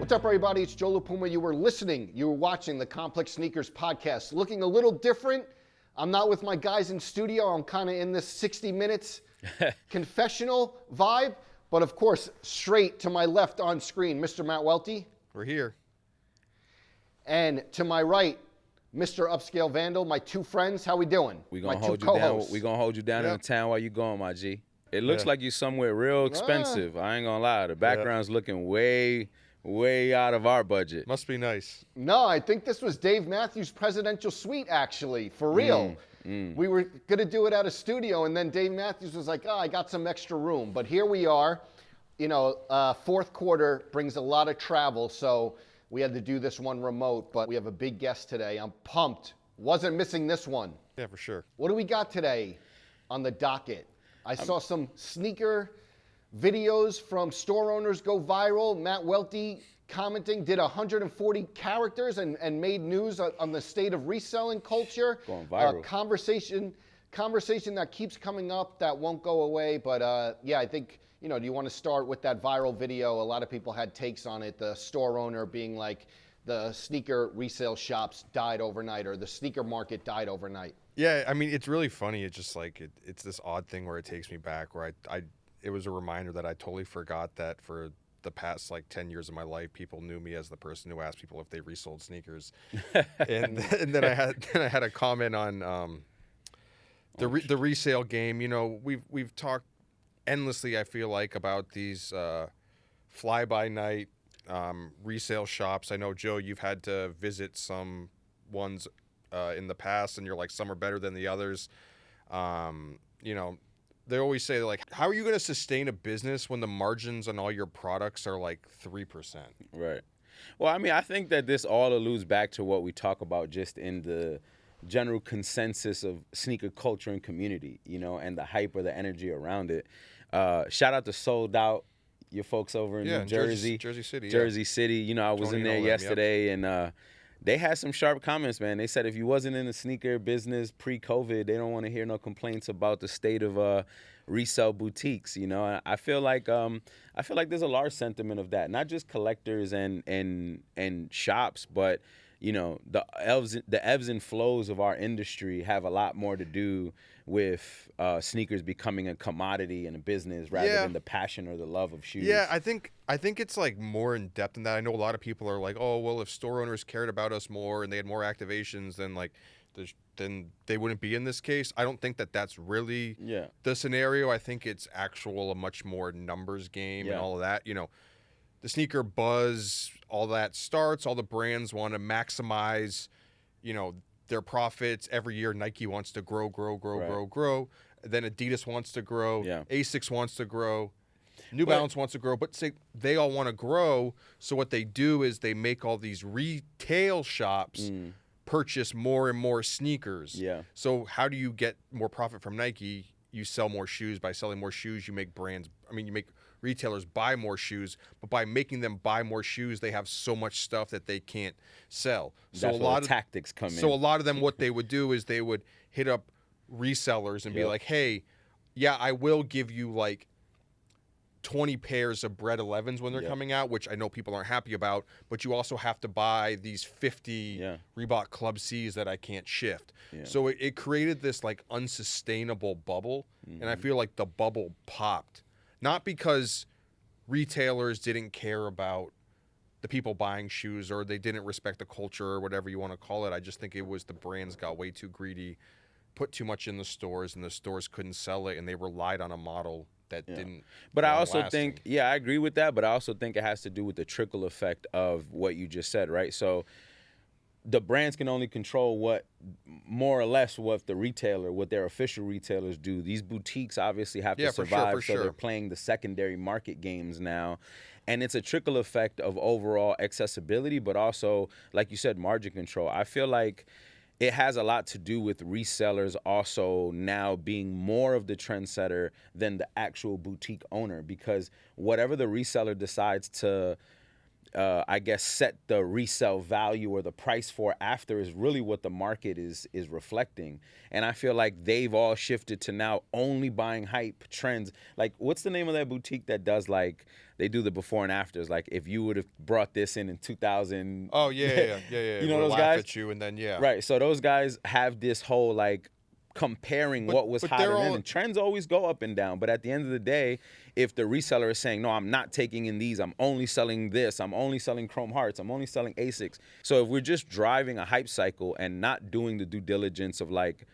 What's up, everybody? It's Joe La Puma. You were watching the Complex Sneakers podcast. Looking a little different. I'm not with my guys in studio. I'm kind of in this 60 minutes confessional vibe. But of course, straight to my left on screen, Mr. Matt Welty. We're here. And to my right, Mr. Upscale Vandal, my two friends. How we doing? We're going to hold you down. We're going to hold you down in the town while you going, my G. It looks like you're somewhere real expensive. I ain't going to lie. The background's looking way out of our budget. Must be nice. No, I think this was Dave Matthews' presidential suite, actually, for real. We were going to do it at a studio, and then Dave Matthews was like, I got some extra room. But here we are. You know, fourth quarter brings a lot of travel, so we had to do this one remote. But we have a big guest today. I'm pumped. Wasn't missing this one. Yeah, for sure. What do we got today on the docket? I saw some sneaker videos from store owners go viral. Matt Welty commenting, did 140 characters and made news on the state of reselling culture. Going viral. Conversation that keeps coming up that won't go away. But yeah, I think, you know, do you want to start with that viral video? A lot of people had takes on it. The store owner being like, the sneaker resale shops died overnight, or the sneaker market died overnight. Yeah, I mean, it's really funny. It's just like, it's this odd thing where it takes me back, where it was a reminder that I totally forgot that for the past like 10 years of my life, people knew me as the person who asked people if they resold sneakers. and then I had a comment on the resale game. You know, we've talked endlessly, I feel like, about these fly-by-night resale shops. I know, Joe, you've had to visit some ones in the past, and you're like, some are better than the others. You know, they always say, like, how are you going to sustain a business when the margins on all your products are like 3%? Right. Well, I mean, I think that this all alludes back to what we talk about just in the general consensus of sneaker culture and community, you know, and the hype or the energy around it. Shout out to Sold Out, your folks over in New Jersey. Jersey City. Jersey City. You know, I was in there yesterday, and they had some sharp comments, man. They said if you wasn't in the sneaker business pre-COVID, they don't want to hear no complaints about the state of resale boutiques. You know, I feel like there's a large sentiment of that, not just collectors and shops, but you know, the ebbs and flows of our industry have a lot more to do with sneakers becoming a commodity and a business rather than the passion or the love of shoes. Yeah, I think it's like more in depth than that. I know a lot of people are like, oh, well, if store owners cared about us more and they had more activations, then they wouldn't be in this case. I don't think that that's really the scenario. I think it's a much more numbers game and all of that. You know, the sneaker buzz, all that starts. All the brands want to maximize, you know, their profits. Every year, Nike wants to grow. Then Adidas wants to grow. Yeah. Asics wants to grow. New Balance wants to grow. But they all want to grow. So what they do is they make all these retail shops purchase more and more sneakers. Yeah. So how do you get more profit from Nike? You sell more shoes. By selling more shoes, you make retailers buy more shoes, but by making them buy more shoes, they have so much stuff that they can't sell. So that's a lot of tactics come in. So a lot of them, what they would do is they would hit up resellers and be like, hey, yeah, I will give you like 20 pairs of Bred 11s when they're coming out, which I know people aren't happy about, but you also have to buy these 50 Reebok Club C's that I can't shift. Yeah. So it created this like unsustainable bubble, and I feel like the bubble popped. Not because retailers didn't care about the people buying shoes or they didn't respect the culture or whatever you want to call it. I just think it was the brands got way too greedy, put too much in the stores, and the stores couldn't sell it, and they relied on a model that didn't. But I also think, I agree with that, but I also think it has to do with the trickle effect of what you just said, right? So the brands can only control what their official retailers do. These boutiques obviously have to survive, so they're playing the secondary market games now. And it's a trickle effect of overall accessibility, but also, like you said, margin control. I feel like it has a lot to do with resellers also now being more of the trendsetter than the actual boutique owner, because whatever the reseller decides to I guess, set the resale value or the price for after is really what the market is reflecting. And I feel like they've all shifted to now only buying hype trends. Like, what's the name of that boutique that does, like, they do the before and afters? Like, if you would have brought this in 2000. Oh, yeah. You know We'll those laugh guys? at you and then, yeah. Right. So those guys have this whole, like, comparing what was hotter then. And trends always go up and down. But at the end of the day, if the reseller is saying, no, I'm not taking in these, I'm only selling this, I'm only selling Chrome Hearts, I'm only selling ASICs. So if we're just driving a hype cycle and not doing the due diligence of, like,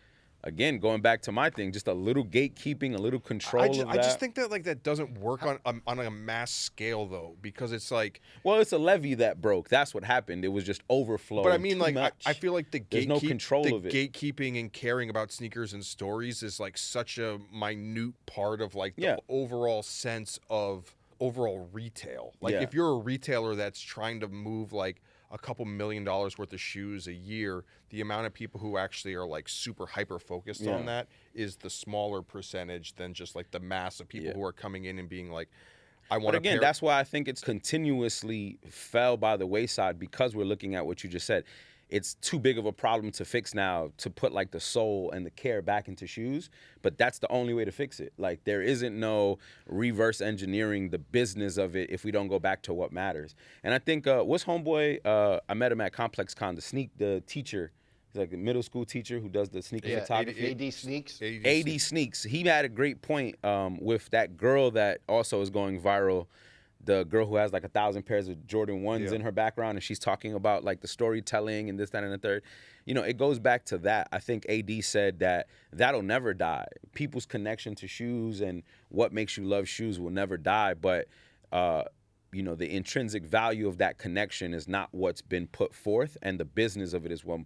again, going back to my thing, just a little gatekeeping, a little control of that. I just think that, like, that doesn't work on a mass scale, though, because it's like... Well, it's a levee that broke. That's what happened. It was just overflow. But I mean, like, I feel like the no control of it. Gatekeeping and caring about sneakers and stories is, like, such a minute part of, like, the overall sense of overall retail. Like, if you're a retailer that's trying to move, like, a couple $1 million worth of shoes a year, the amount of people who actually are, like, super hyper focused on that is the smaller percentage than just, like, the mass of people who are coming in and being like, I want to. But again, that's why I think it's continuously fell by the wayside, because we're looking at what you just said. It's too big of a problem to fix now to put, like, the soul and the care back into shoes, but that's the only way to fix it. Like, there isn't no reverse engineering the business of it if we don't go back to what matters. And I think, what's homeboy, I met him at Complex Con, the teacher. He's like a middle school teacher who does the sneaker photography. AD Sneaks. AD Sneaks. He had a great point with that girl that also is going viral. The girl who has like 1,000 pairs of Jordan 1s in her background, and she's talking about like the storytelling and this, that, and the third. You know, it goes back to that. I think AD said that that'll never die. People's connection to shoes and what makes you love shoes will never die. But, you know, the intrinsic value of that connection is not what's been put forth, and the business of it is what's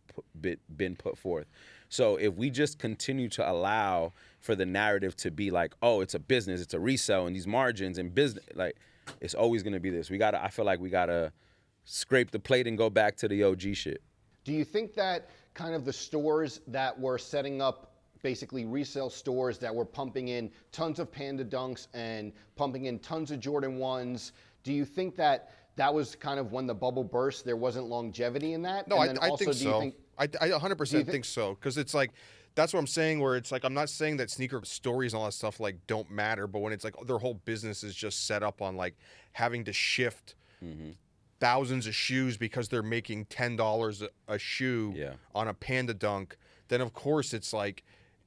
been put forth. So if we just continue to allow for the narrative to be like, oh, it's a business, it's a resale, and these margins and business, like, it's always going to be this. I feel like we got to scrape the plate and go back to the OG shit. Do you think that kind of the stores that were setting up basically resale stores that were pumping in tons of Panda Dunks and pumping in tons of Jordan 1s, do you think that that was kind of when the bubble burst, there wasn't longevity in that? No, I think so. I 100% think so, because it's like, that's what I'm saying, where it's like, I'm not saying that sneaker stories and all that stuff like don't matter, but when it's like their whole business is just set up on like having to shift thousands of shoes because they're making $10 a shoe on a Panda Dunk, then of course it's like,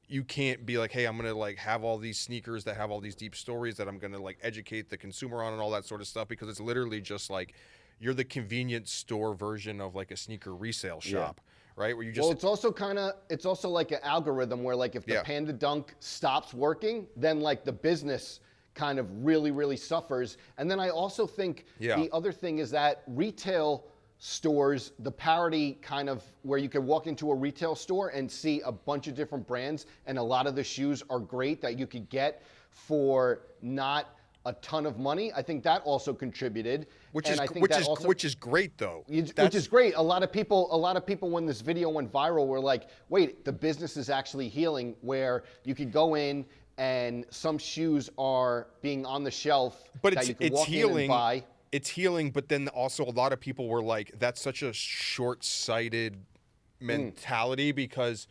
you can't be like, hey, I'm going to like have all these sneakers that have all these deep stories that I'm going to like educate the consumer on and all that sort of stuff, because it's literally just like, you're the convenience store version of like a sneaker resale shop. Right, where you just... Well, it's also like an algorithm where like if the Panda Dunk stops working, then like the business kind of really, really suffers. And then I also think the other thing is that retail stores, the parity kind of where you can walk into a retail store and see a bunch of different brands, and a lot of the shoes are great that you could get for not a ton of money. I think that also contributed, which is great though. Which is great. A lot of people when this video went viral were like, "Wait, the business is actually healing." Where you could go in and some shoes are being on the shelf that you can walk in and buy. It's healing, but then also a lot of people were like, "That's such a short-sighted mentality," because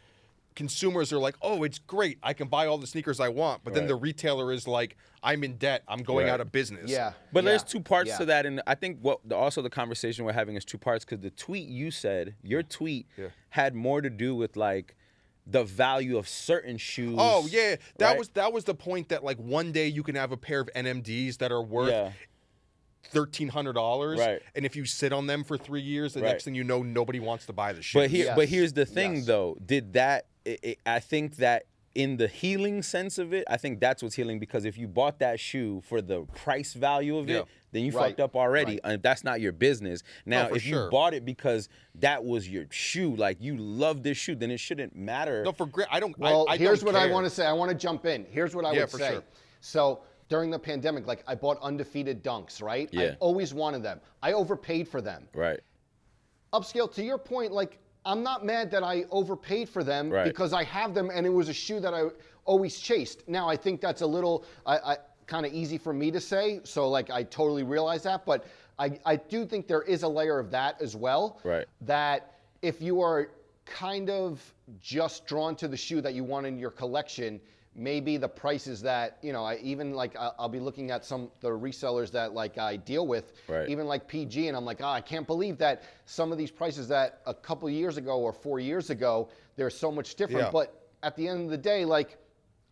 consumers are like, oh, it's great, I can buy all the sneakers I want, but then the retailer is like, I'm in debt, I'm going out of business. But there's two parts to that, and I think also the conversation we're having is two parts, because the tweet you said, your tweet had more to do with like the value of certain shoes. Oh yeah, that was the point, that like one day you can have a pair of NMDs that are worth $1,300, and if you sit on them for 3 years, the next thing you know, nobody wants to buy the shoes. But here's the thing though, I think that in the healing sense of it, I think that's what's healing, because if you bought that shoe for the price value of it, then you fucked up already, and that's not your business. Now, if you bought it because that was your shoe, like you love this shoe, then it shouldn't matter. No, I don't. Well, here's what I want to say. I want to jump in. Here's what I would say. Sure. So during the pandemic, like I bought undefeated Dunks, right? I always wanted them. I overpaid for them. Right. Upscale, to your point, like, I'm not mad that I overpaid for them because I have them and it was a shoe that I always chased. Now, I think that's a little kind of easy for me to say, so like I totally realize that, but I do think there is a layer of that as well. Right. That if you are kind of just drawn to the shoe that you want in your collection, maybe the prices that, I'll be looking at the resellers that like I deal with, right. even like PG, and I'm like, I can't believe that some of these prices that a couple years ago or 4 years ago, they're so much different. Yeah. But at the end of the day, like,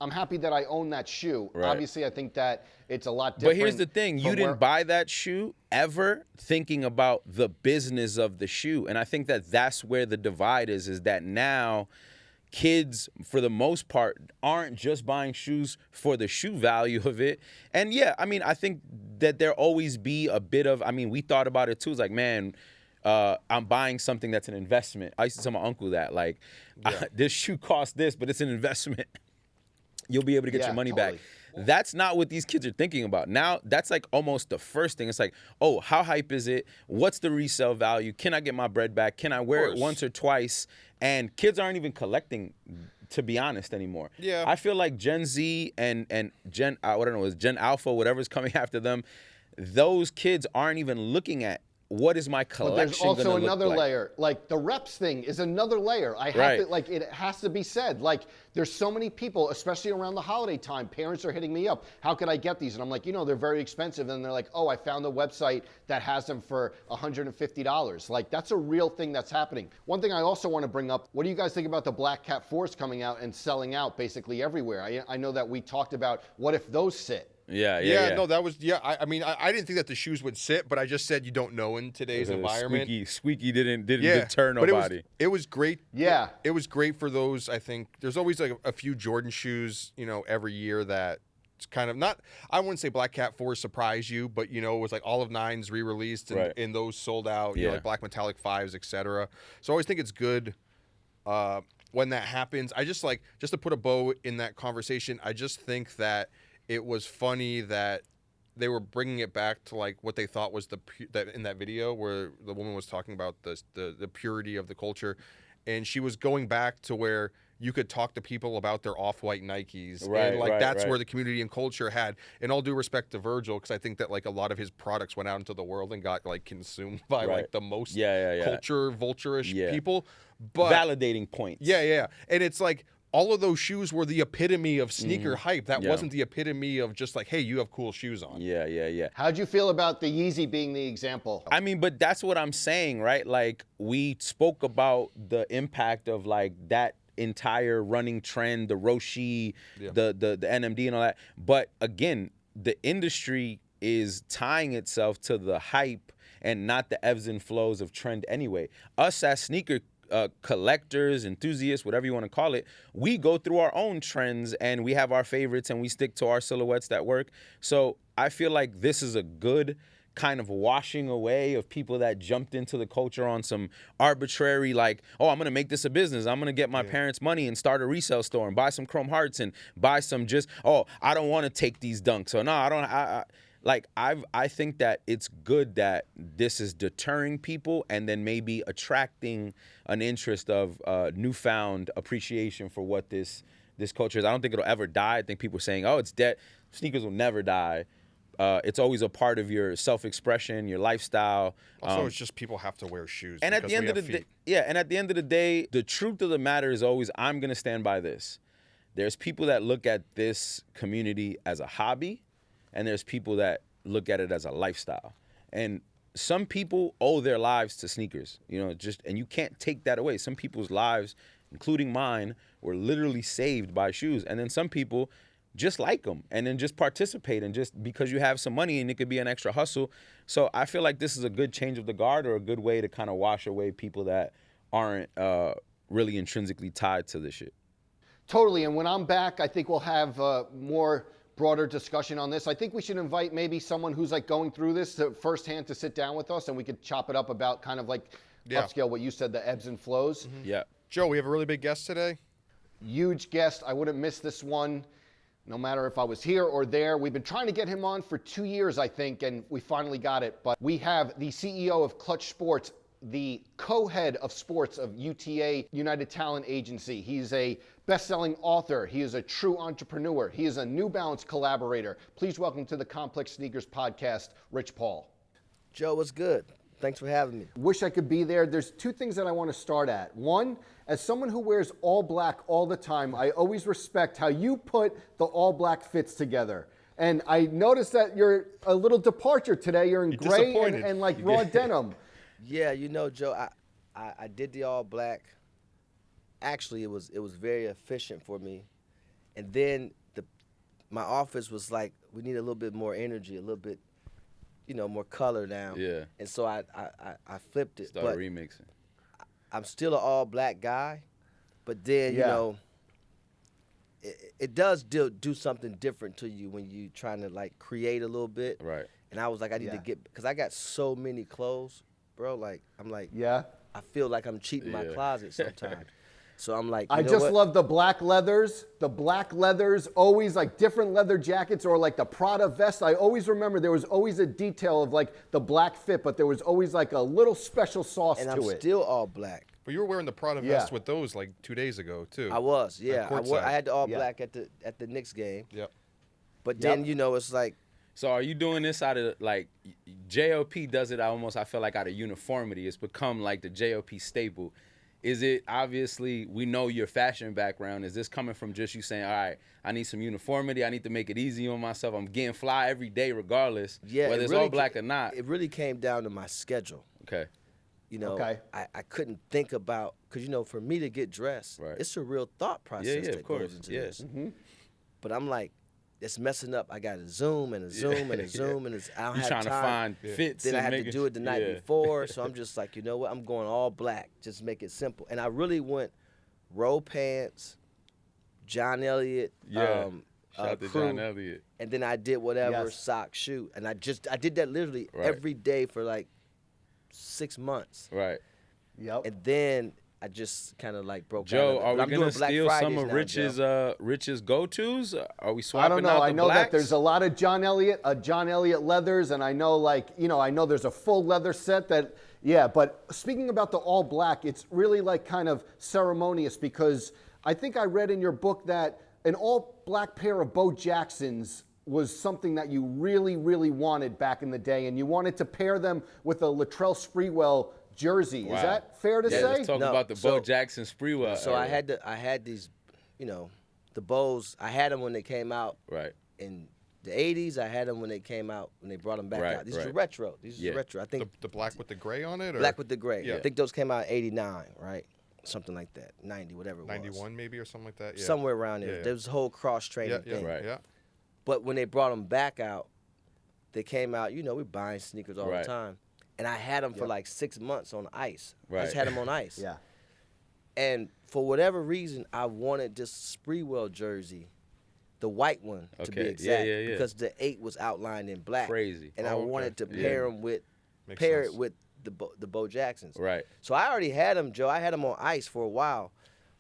I'm happy that I own that shoe. Right. Obviously, I think that it's a lot different. But here's the thing. You didn't buy that shoe ever thinking about the business of the shoe. And I think that that's where the divide is that now kids, for the most part, aren't just buying shoes for the shoe value of it. And yeah, I mean, I think that there always be a bit of, we thought about it too. It's like, man, I'm buying something that's an investment. I used to tell my uncle that, like, this shoe costs this, but it's an investment. You'll be able to get your money back. That's not what these kids are thinking about. Now, that's like almost the first thing. It's like, oh, how hype is it? What's the resale value? Can I get my bread back? Can I wear it once or twice? And kids aren't even collecting, to be honest, anymore. Yeah. I feel like Gen Z and Gen, Gen Alpha, whatever's coming after them, those kids aren't even looking at what is my collection. But there's also another like? layer. Like the reps thing is another layer. I have to, like, it has to be said. Like, there's so many people, especially around the holiday time, parents are hitting me up. How could I get these? And I'm like, they're very expensive. And they're like, oh, I found a website that has them for $150. Like, that's a real thing that's happening. One thing I also want to bring up, what do you guys think about the Black Cat 4s coming out and selling out basically everywhere? I know that we talked about what if those sit? Yeah. No, that was, I mean, I didn't think that the shoes would sit, but I just said you don't know in today's environment. Squeaky didn't deter nobody. But it was great. Yeah. It was great for those, I think. There's always like a few Jordan shoes, every year that it's kind of not, I wouldn't say Black Cat 4 surprise you, but, it was like all of 9s re-released and those sold out, like Black Metallic 5s, etc. So I always think it's good when that happens. I just to put a bow in that conversation, I just think that it was funny that they were bringing it back to like what they thought was that in that video where the woman was talking about the purity of the culture, and she was going back to where you could talk to people about their off-white Nikes, and that's where the community and culture had. And all due respect to Virgil, because I think that like a lot of his products went out into the world and got like consumed by like the most culture vulture-ish people. But validating points. Yeah, and it's like, all of those shoes were the epitome of sneaker hype. That wasn't the epitome of just like, hey, you have cool shoes on. Yeah. How'd you feel about the Yeezy being the example? I mean, but that's what I'm saying, right? Like, we spoke about the impact of like that entire running trend, the Roshi, the NMD and all that. But again, the industry is tying itself to the hype and not the ebbs and flows of trend anyway. Us as sneaker collectors, enthusiasts, whatever you want to call it, we go through our own trends and we have our favorites and we stick to our silhouettes that work. So I feel like this is a good kind of washing away of people that jumped into the culture on some arbitrary, like, oh, I'm going to make this a business. I'm going to get my parents' money and start a resale store and buy some Chrome Hearts and buy some I don't want to take these dunks. So no, I think that it's good that this is deterring people and then maybe attracting an interest of newfound appreciation for what this culture is. I don't think it'll ever die. I think people are saying, oh, it's dead. Sneakers will never die. It's always a part of your self-expression, your lifestyle. Also, it's just people have to wear shoes. And at the end of the day, the truth of the matter is always, I'm going to stand by this. There's people that look at this community as a hobby, and there's people that look at it as a lifestyle. And some people owe their lives to sneakers, and you can't take that away. Some people's lives, including mine, were literally saved by shoes. And then some people just like them and then just participate, and just because you have some money and it could be an extra hustle. So I feel like this is a good change of the guard, or a good way to kind of wash away people that aren't really intrinsically tied to this shit. Totally. And when I'm back, I think we'll have more broader discussion on this. I think we should invite maybe someone who's like going through this firsthand to sit down with us, and we could chop it up about kind of like upscale, what you said, the ebbs and flows. Mm-hmm. Yeah. Joe, we have a really big guest today. Huge guest. I wouldn't miss this one, no matter if I was here or there. We've been trying to get him on for 2 years, I think, and we finally got it. But we have the CEO of Clutch Sports, the co-head of sports of UTA, United Talent Agency. He's a best-selling author. He is a true entrepreneur. He is a New Balance collaborator. Please welcome to the Complex Sneakers podcast, Rich Paul. Joe, what's good? Thanks for having me. Wish I could be there. There's two things that I want to start at. One, as someone who wears all black all the time, I always respect how you put the all black fits together. And I noticed that you're a little departure today. You're in gray and like raw denim. Yeah, Joe, I did the all black. Actually, it was very efficient for me. And then my office was like, we need a little bit more energy, a little bit, more color now. Yeah. And so I flipped it. Started remixing. I'm still an all black guy, but then, it does do something different to you when you trying to like create a little bit. Right. And I was like, I need to because I got so many clothes, bro. Like, I'm like, I feel like I'm cheating my closet sometimes. So I'm like, I just love the black leathers. The black leathers, always like different leather jackets or like the Prada vest. I always remember there was always a detail of like the black fit, but there was always like a little special sauce to it. And I'm still all black. But you were wearing the Prada vest with those like 2 days ago too. I was, yeah. Like I had the all black at the Knicks game. Yep. But then it's like. So are you doing this out of like JLP does it almost? I feel like out of uniformity. It's become like the JLP staple. Is it obviously we know your fashion background? Is this coming from just you saying, all right, I need some uniformity. I need to make it easy on myself. I'm getting fly every day regardless, whether it's all black or not. It really came down to my schedule. Okay. I couldn't think about, because, for me to get dressed, it's a real thought process that goes into this. Mm-hmm. But I'm like, it's messing up. I got to zoom and a zoom and a zoom and I don't have time. You're trying to find fits. Then I have to do it the night before. So I'm just like, you know what? I'm going all black. Just make it simple. And I really went roll pants, John Elliott. Shout out to crew, John Elliott. And then I did whatever, sock, shoe. And I did that literally every day for like 6 months. Right. Yep. And then I just kind of like broke Joe, out. are we going to steal some of Rich's go-tos? Are we swapping out the I don't know. I know blacks? that there's a lot of John Elliott leathers, and I know I know there's a full leather set that, but speaking about the all black, it's really like kind of ceremonious because I think I read in your book that an all black pair of Bo Jacksons was something that you really, really wanted back in the day, and you wanted to pair them with a Latrell Sprewell jersey. Wow. Is that fair to say? Let's talk about the Bo Jackson Sprewell. So I had these, the Bows. I had them when they came out. Right. In the 80s, I had them when they came out, when they brought them back out. These are retro. These are retro. I think the black with the gray on it? Or? Black with the gray. Yeah. I think those came out in 89, right? Something like that. 90, whatever it was. 91 maybe or something like that? Yeah. Somewhere around there. There was a whole cross-training thing. Right. Yeah. But when they brought them back out, they came out, we're buying sneakers all the time. And I had them for like 6 months on ice. Right. I just had them on ice. Yeah. And for whatever reason, I wanted this Sprewell jersey, the white one to be exact, because the 8 was outlined in black. Crazy. And I wanted to pair them with, it with the Bo Jacksons. Right. So I already had them, Joe. I had them on ice for a while,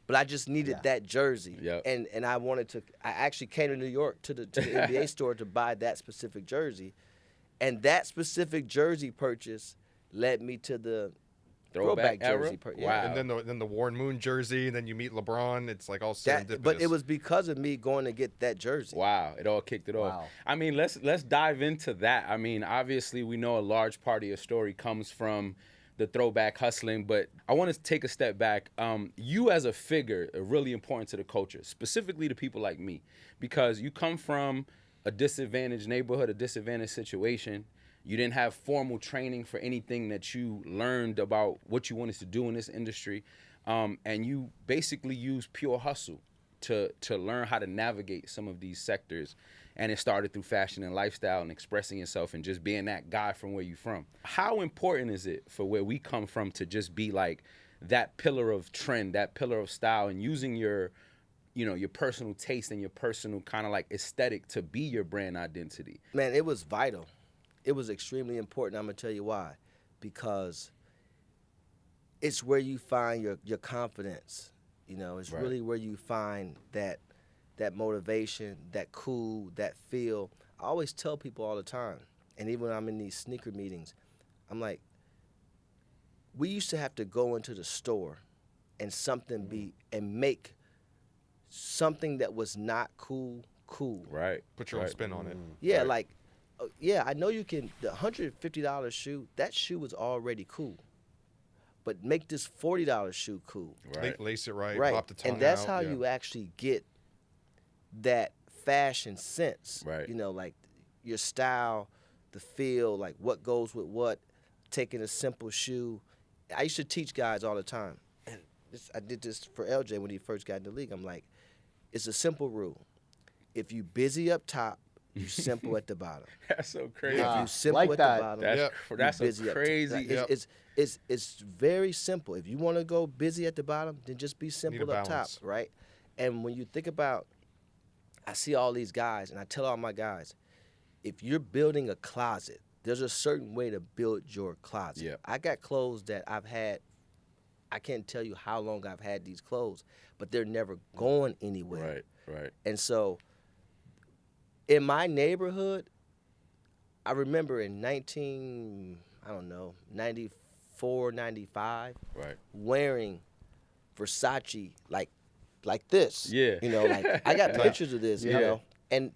but I just needed that jersey. Yep. And I wanted to. I actually came to New York to the NBA store to buy that specific jersey. And that specific jersey purchase led me to the throwback jersey. Wow. And then the Warren Moon jersey, and then you meet LeBron. It's like all serendipitous. But it was because of me going to get that jersey. Wow. It all kicked it off. I mean, let's dive into that. I mean, obviously, we know a large part of your story comes from the throwback hustling, but I want to take a step back. You as a figure are really important to the culture, specifically to people like me, because you come from a disadvantaged neighborhood, a disadvantaged situation. You didn't have formal training for anything that you learned about what you wanted to do in this industry. And you basically used pure hustle to learn how to navigate some of these sectors. And it started through fashion and lifestyle and expressing yourself and just being that guy from where you're from. How important is it for where we come from to just be like that pillar of trend, that pillar of style, and using your personal taste and your personal kind of like aesthetic to be your brand identity? Man, it was vital. It was extremely important. I'm going to tell you why. Because it's where you find your confidence. It's really where you find that motivation, that cool, that feel. I always tell people all the time, and even when I'm in these sneaker meetings, I'm like, we used to have to go into the store and and make something that was not cool. Right. Put your own spin on it. Yeah, right. like, yeah, I know you can. The $150 shoe, that shoe was already cool. But make this $40 shoe cool. Right. Lace it right, Right. pop the tongue And that's out, how yeah. you actually get that fashion sense. Right. You know, like your style, the feel, like what goes with what, taking a simple shoe. I used to teach guys all the time. And I did this for LJ when he first got in the league. I'm like, it's a simple rule. If you busy up top, you simple at the bottom. That's so crazy. If you simple like at that. the bottom, That's you busy a up top. crazy. It's very simple. If you want to go busy at the bottom, then just be simple up top, balance. right? And when you think about, I see all these guys, and I tell all my guys, if you're building a closet, there's a certain way to build your closet. Yeah. I got clothes that I've had, I can't tell you how long I've had these clothes, but they're never going anywhere. Right. And so in my neighborhood, I remember in 94, 95, Right. wearing Versace like this. Yeah. You know, like I got pictures of this, you Yeah. know. And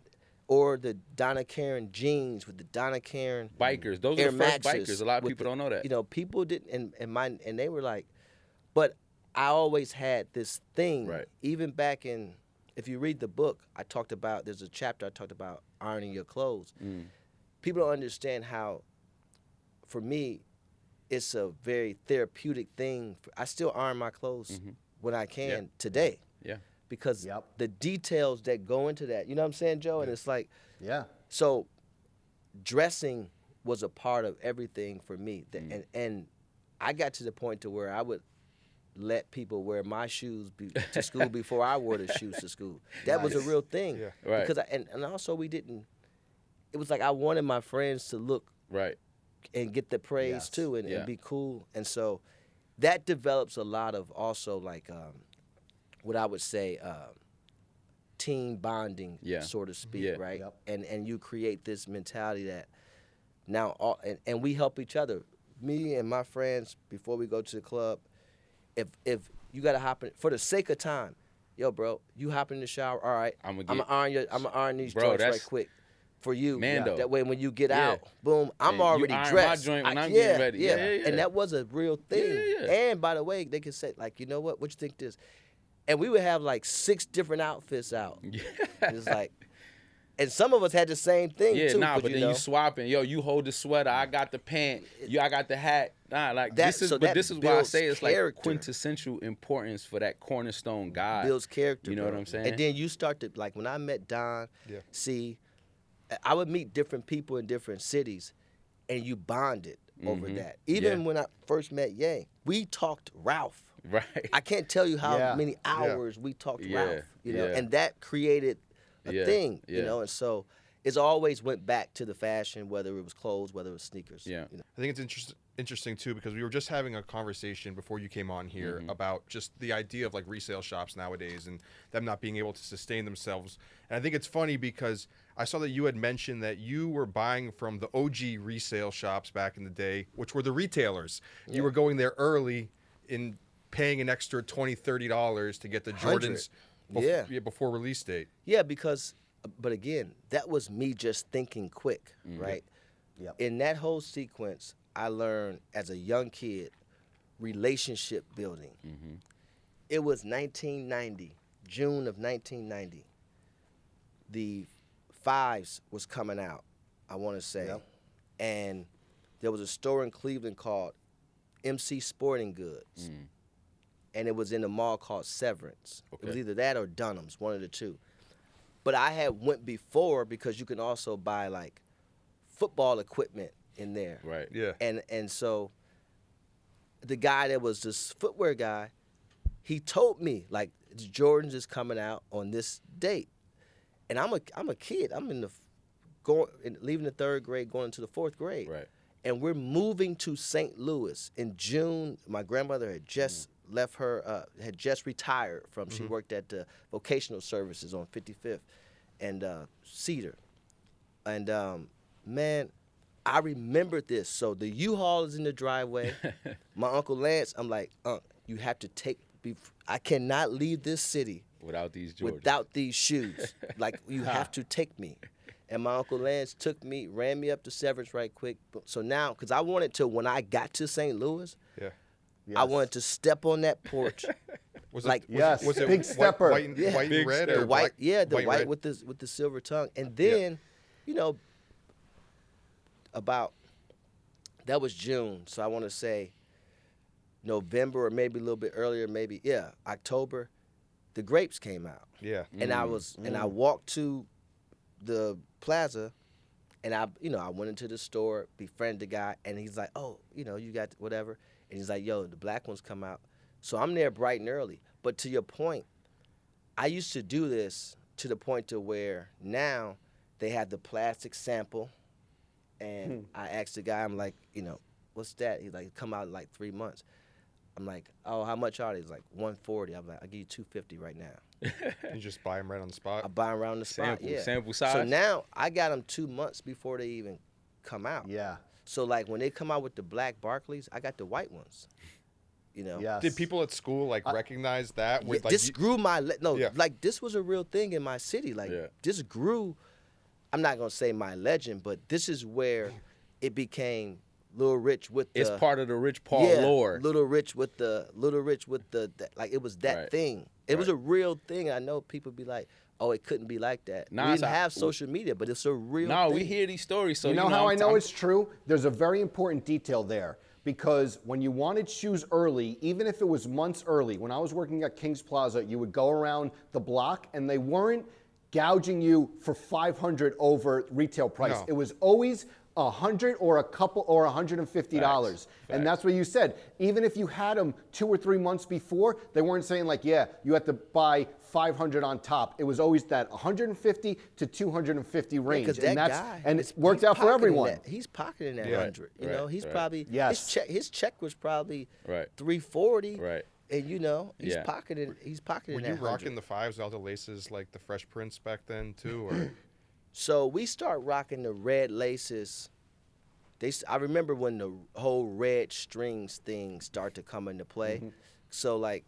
or the Donna Karan jeans with the Donna Karan Bikers. Those Air are the first Maxes bikers. A lot of with people don't know that. You know, people didn't and they were like, but I always had this thing, Right. even back in, if you read the book, there's a chapter I talked about ironing your clothes. People don't understand how, for me, it's a very therapeutic thing. I still iron my clothes when I can today. Yeah. Because Yep. the details that go into that, you know what I'm saying, Joe? And it's like, Yeah. so dressing was a part of everything for me. And I got to the point to where I would let people wear my shoes to school before I wore the shoes to school. That was a real thing. Yeah. Right. Because and also it was like I wanted my friends to look Right. and get the praise Yes. too and Yeah. be cool. And so that develops a lot of also like what I would say team bonding, so to speak, Yeah. right? Yep. And you create this mentality that now and we help each other. Me and my friends, before we go to the club, if you gotta hop in for the sake of time, yo, bro, you hop in the shower. All right, I'm gonna iron these joints right quick for you. Mando. That way, when you get Yeah. out, boom, I'm And you already iron my dressed. joint when I'm getting ready. Yeah. And that was a real thing. Yeah. And by the way, they could say like, you know what you think this? And we would have like 6 different outfits out. It's like, and some of us had the same thing Yeah, too. but you then know, you swapping. Yo, you hold the sweater. I got the pant. I got the hat. Nah, like this is why I builds say it's character. like quintessential importance for that cornerstone guy. builds character. You know bro. what I'm saying? And then you start to like when I met Don. Yeah. See, I would meet different people in different cities, and you bonded over that. Even when I first met Ye, we talked Ralph. Right. I can't tell you how Yeah. many hours we talked Yeah. Ralph. You know, Yeah. and that created a Yeah. thing. You Yeah. know, and so it's always went back to the fashion, whether it was clothes, whether it was sneakers. Yeah. You know? I think it's interesting too because we were just having a conversation before you came on here about just the idea of like resale shops nowadays and them not being able to sustain themselves. And I think it's funny because I saw that you had mentioned that you were buying from the OG resale shops back in the day, which were the retailers. You were going there early in paying an extra $20, $30 to get the Jordans before release date. Yeah, because, but again, that was me just thinking quick, right? Yep. In that whole sequence, I learned as a young kid relationship building. It was 1990, June of 1990. The Fives was coming out, I want to say. Yep. And there was a store in Cleveland called MC Sporting Goods. And it was in a mall called Severance. It was Okay. either that or Dunham's, one of the two. But I had went before because you can also buy like football equipment in there. Right. Yeah. And so the guy that was this footwear guy, he told me like Jordans is coming out on this date. And I'm a kid. I'm leaving the 3rd grade, going into the 4th grade. Right. And we're moving to St. Louis in June. My grandmother had just left her, had just retired from, she worked at the vocational services on 55th and Cedar. And man, I remembered this. So the U-Haul is in the driveway. My Uncle Lance, I'm like, you have to I cannot leave this city Without these Jordans. without these shoes. Like, you have to take me. And my Uncle Lance ran me up to Severance right quick. So now, because I wanted to, when I got to St. Louis, Yeah. Yes. I wanted to step on that porch. Was Like- it, Yes, was it big white, stepper. white, and- Yeah. white Big and red? stepper. Or The white, black, yeah, the white red? with the silver tongue. And then, you know, that was June. So I want to say November or maybe a little bit earlier, October, the grapes came out. Yeah. And I walked to the plaza, and I went into the store, befriended the guy, and he's like, oh, you got whatever. And he's like, yo, the black ones come out. So I'm there bright and early. But to your point, I used to do this to the point to where now they have the plastic sample, and I asked the guy, I'm like, what's that? He's like, come out in like 3 months. I'm like, oh, how much are they? He's like, $140. I'm like, I'll give you $250 right now. You just buy them right on the spot? I buy them around the spot, Sample size? So now I got them 2 months before they even come out. Yeah. So like when they come out with the black Barclays, I got the white ones. Yes. Did people at school recognize that? Yeah, this grew like this was a real thing in my city. Like Yeah. this grew. I'm not gonna say my legend, but this is where it became Lil Rich with the. It's part of the Rich Paul lore. Little Rich with the like it was that Right. thing. It was a real thing. I know people be like, oh, it couldn't be like that. Nah, We it's didn't a- have social media, but it's a real No, thing. we hear these stories. So you know how I know I'm- it's true? There's a very important detail there. Because when you wanted shoes early, even if it was months early, when I was working at Kings Plaza, you would go around the block and they weren't gouging you for $500 over retail price. No. It was always $100 or a couple or $150. Facts. And that's what you said. Even if you had them 2 or 3 months before, they weren't saying like, yeah, you have to buy $500 on top. It was always that $150 to $250 range. Because and that guy, and it worked out for everyone. He's pocketing that Yeah. 100. Right. He's Right. probably Yes. his check was probably Right. 340. Right. And he's Yeah. pocketing Were that you 100. rocking the fives, all the laces, like the Fresh Prince back then too? Or So we start rocking the red laces. I remember when the whole red strings thing started to come into play. So like,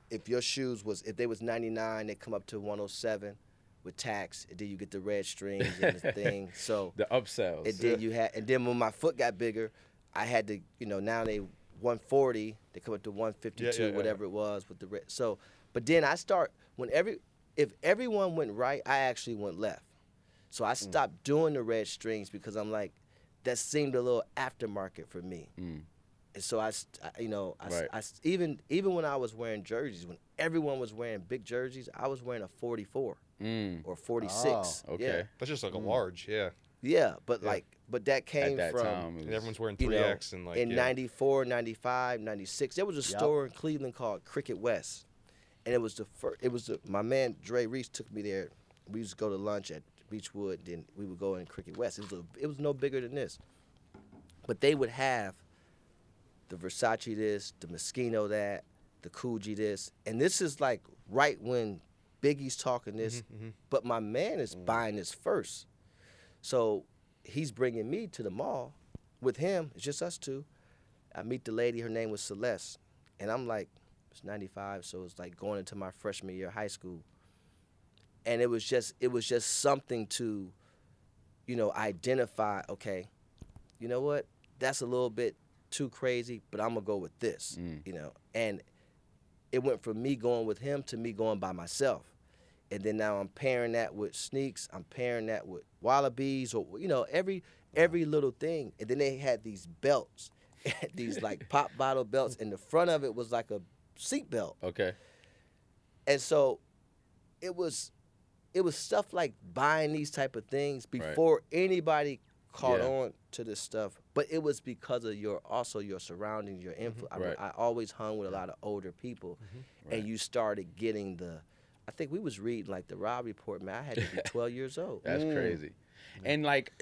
if your shoes if they was 99, they come up to 107 with tax, and then you get the red strings and the thing. So The upsells. and then when my foot got bigger, I had to, now they 140, they come up to 152, Yeah. whatever it was with the red. So, but then I start if everyone went right, I actually went left. So I stopped doing the red strings because I'm like, that seemed a little aftermarket for me. And so even when I was wearing jerseys, when everyone was wearing big jerseys, I was wearing a 44 or 46. Oh, okay. Yeah. that's just like a large, yeah. Yeah, but that came At that from time, it And was- everyone's wearing you know, 3X and like in yeah. 94, 95, 96. There was a store in Cleveland called Cricket West. And it was the first, my man Dre Reese took me there. We used to go to lunch at Beechwood, then we would go in Cricket West. It was no bigger than this. But they would have the Versace this, the Moschino that, the Coogee this. And this is like right when Biggie's talking this, but my man is buying this first. So he's bringing me to the mall with him. It's just us two. I meet the lady. Her name was Celeste. And I'm like, it's 95, so it's like going into my freshman year of high school. And it was just something to, identify, okay, you know what? That's a little bit too crazy, but I'm going to go with this, And it went from me going with him to me going by myself. And then now I'm pairing that with sneaks. I'm pairing that with Wallabies or, every little thing. And then they had these belts, these like pop bottle belts. And the front of it was like a seat belt. Okay. And so it was stuff like buying these type of things before anybody caught on to this stuff. But it was because of your surroundings, your influence. Right. I always hung with a lot of older people. And you started getting I think we was reading like the Rob Report, man. I had to be 12 years old. That's crazy. And like,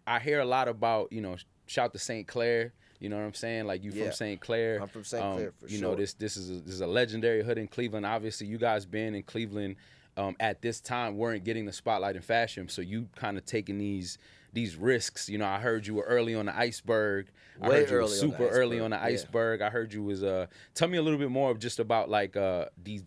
I hear a lot about, shout to St. Clair. You know what I'm saying? Like you from St. Clair. I'm from St. Clair for You know, sure. this is a legendary hood in Cleveland. Obviously, you guys been in Cleveland at this time weren't getting the spotlight in fashion. So you kind of taking these these risks. You know, I heard you were early on the iceberg. I Way heard you were early on the super early on the iceberg, yeah. iceberg. I heard you was tell me a little bit more just about like these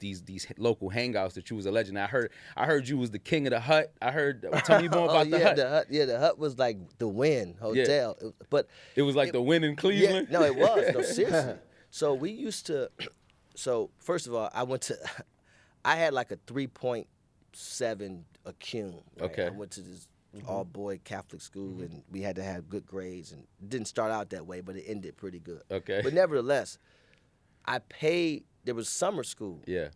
local hangouts that you was a legend. I heard you was the king of the hut. Tell me more about the hut. The hut was like the Wynn Hotel. Yeah. But it was like the Wynn in Cleveland. Yeah, no, it was. No, seriously. So we used to. So first of all, I had like a 3.7 ACUM. Right? Okay. I went to this all-boy Catholic school, and we had to have good grades. And it didn't start out that way, but it ended pretty good. Okay. But nevertheless, I paid. There was summer school. Yeah.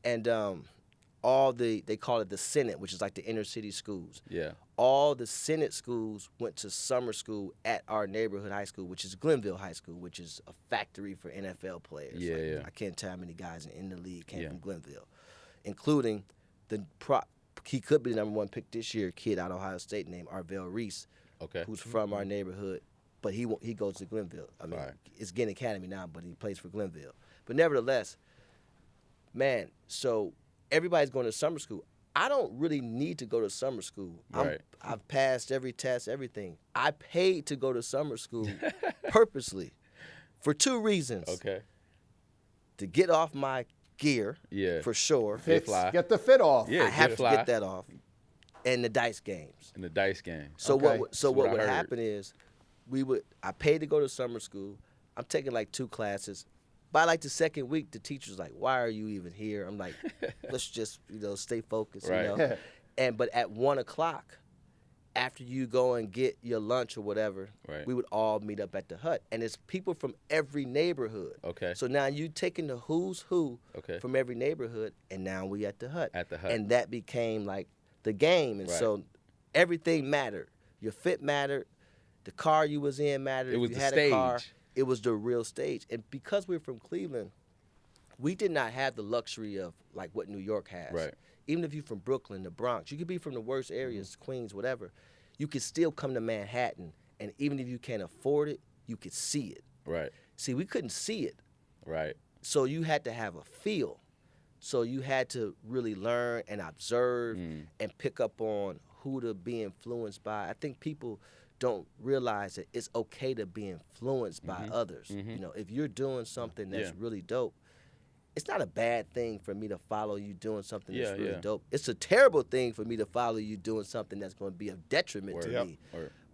And they call it the Senate, which is like the inner city schools. Yeah. All the Senate schools went to summer school at our neighborhood high school, which is Glenville High School, which is a factory for NFL players. Yeah, yeah. I can't tell how many guys in the league came Yeah. from Glenville, including he could be the number one pick this year, kid out of Ohio State named Arvell Reese, Okay. who's from our neighborhood, but he goes to Glenville. I mean, Right. it's Ginn Academy now, but he plays for Glenville. But nevertheless, man, so everybody's going to summer school. I don't really need to go to summer school. Right. I've passed every test, everything. I paid to go to summer school purposely for 2 reasons. Okay. To get off my gear, Yeah. for sure. Get fly. Get the fit off. Yeah. I have to fly. get that off. And the dice games. In the dice game. So Okay. what That's what I would heard. happen is I paid to go to summer school. I'm taking like 2 classes. By like the second week, the teacher's like, "Why are you even here?" I'm like, "Let's just stay focused." Right. You know? But at 1 o'clock, after you go and get your lunch or whatever, Right. we would all meet up at the hut, and it's people from every neighborhood. Okay. So now you taking the who's who Okay. from every neighborhood, and now we at the hut. At the hut. And that became like the game, and Right. so everything mattered. Your fit mattered. The car you was in mattered. It was if you the had stage. a car, it was the real stage. And because we're from Cleveland, we did not have the luxury of like what New York has. Right. Even if you're from Brooklyn, the Bronx, you could be from the worst areas, Queens, whatever. You could still come to Manhattan, and even if you can't afford it, you could see it. Right. See, we couldn't see it. Right. So you had to have a feel. So you had to really learn and observe and pick up on who to be influenced by. I think people don't realize that it's okay to be influenced by others. You know, if you're doing something that's really dope, it's not a bad thing for me to follow you doing something that's really dope. It's a terrible thing for me to follow you doing something that's going to be of detriment to me.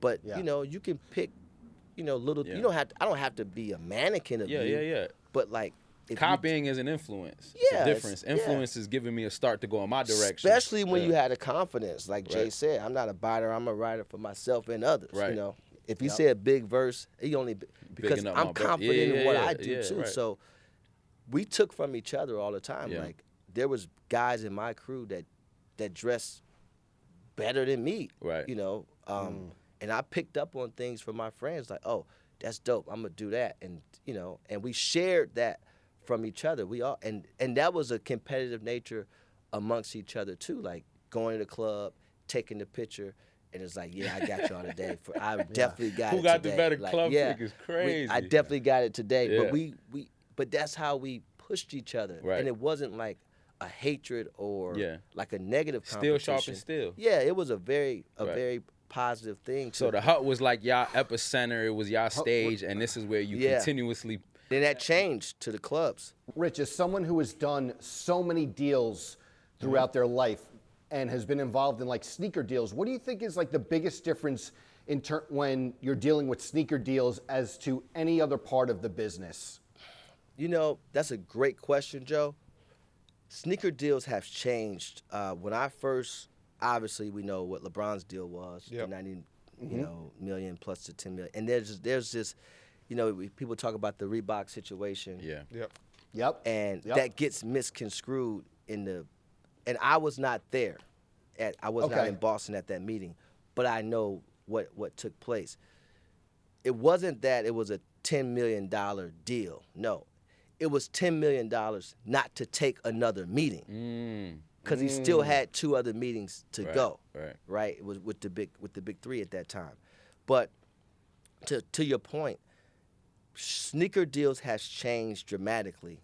But you know, you can pick, little. You don't have. I don't have to be a mannequin of you. Yeah. But like, if Copying is an influence. Yeah, It's a it's- difference. Influence is giving me a start to go in my direction. especially when Yeah. you had a confidence, like Jay Right. said, I'm not a biter. I'm a writer for myself and others. Right. You know, if he said a big verse, he only because Bigging up I'm my bro- confident Yeah, in what yeah, I do yeah, too. right. So we took from each other all the time. Yeah. Like there was guys in my crew that dressed better than me. Right. You know, and I picked up on things from my friends like, oh, that's dope. I'm gonna do that, and and we shared that from each other. We all and that was a competitive nature amongst each other too. Like going to the club, taking the picture, and it's like, yeah, I got y'all today. I definitely got Who it got the today. better Like, club yeah, pick is crazy. I definitely got it today. Yeah. But but that's how we pushed each other, Right. and it wasn't like a hatred or Yeah. like a negative Still competition. sharp and still. Yeah, it was a Right. very positive thing. So the hut was like y'all epicenter. It was y'all stage, and this is where you Yeah. continuously. then that changed to the clubs. Rich, as someone who has done so many deals throughout their life and has been involved in like sneaker deals, what do you think is like the biggest difference when you're dealing with sneaker deals as to any other part of the business? You know, that's a great question, Joe. Sneaker deals have changed. When I first, obviously, we know what LeBron's deal was, Yep. the 90 million plus the 10 million. And there's this, people talk about the Reebok situation. Yeah. Yep. And Yep. that gets misconstrued and I was not there. I was not Okay. in Boston at that meeting, but I know what took place. It wasn't that it was a $10 million deal. No. It was $10 million not to take another meeting. Because he still had 2 other meetings to Right, go. right. It was with the big 3 at that time. But to your point, sneaker deals has changed dramatically.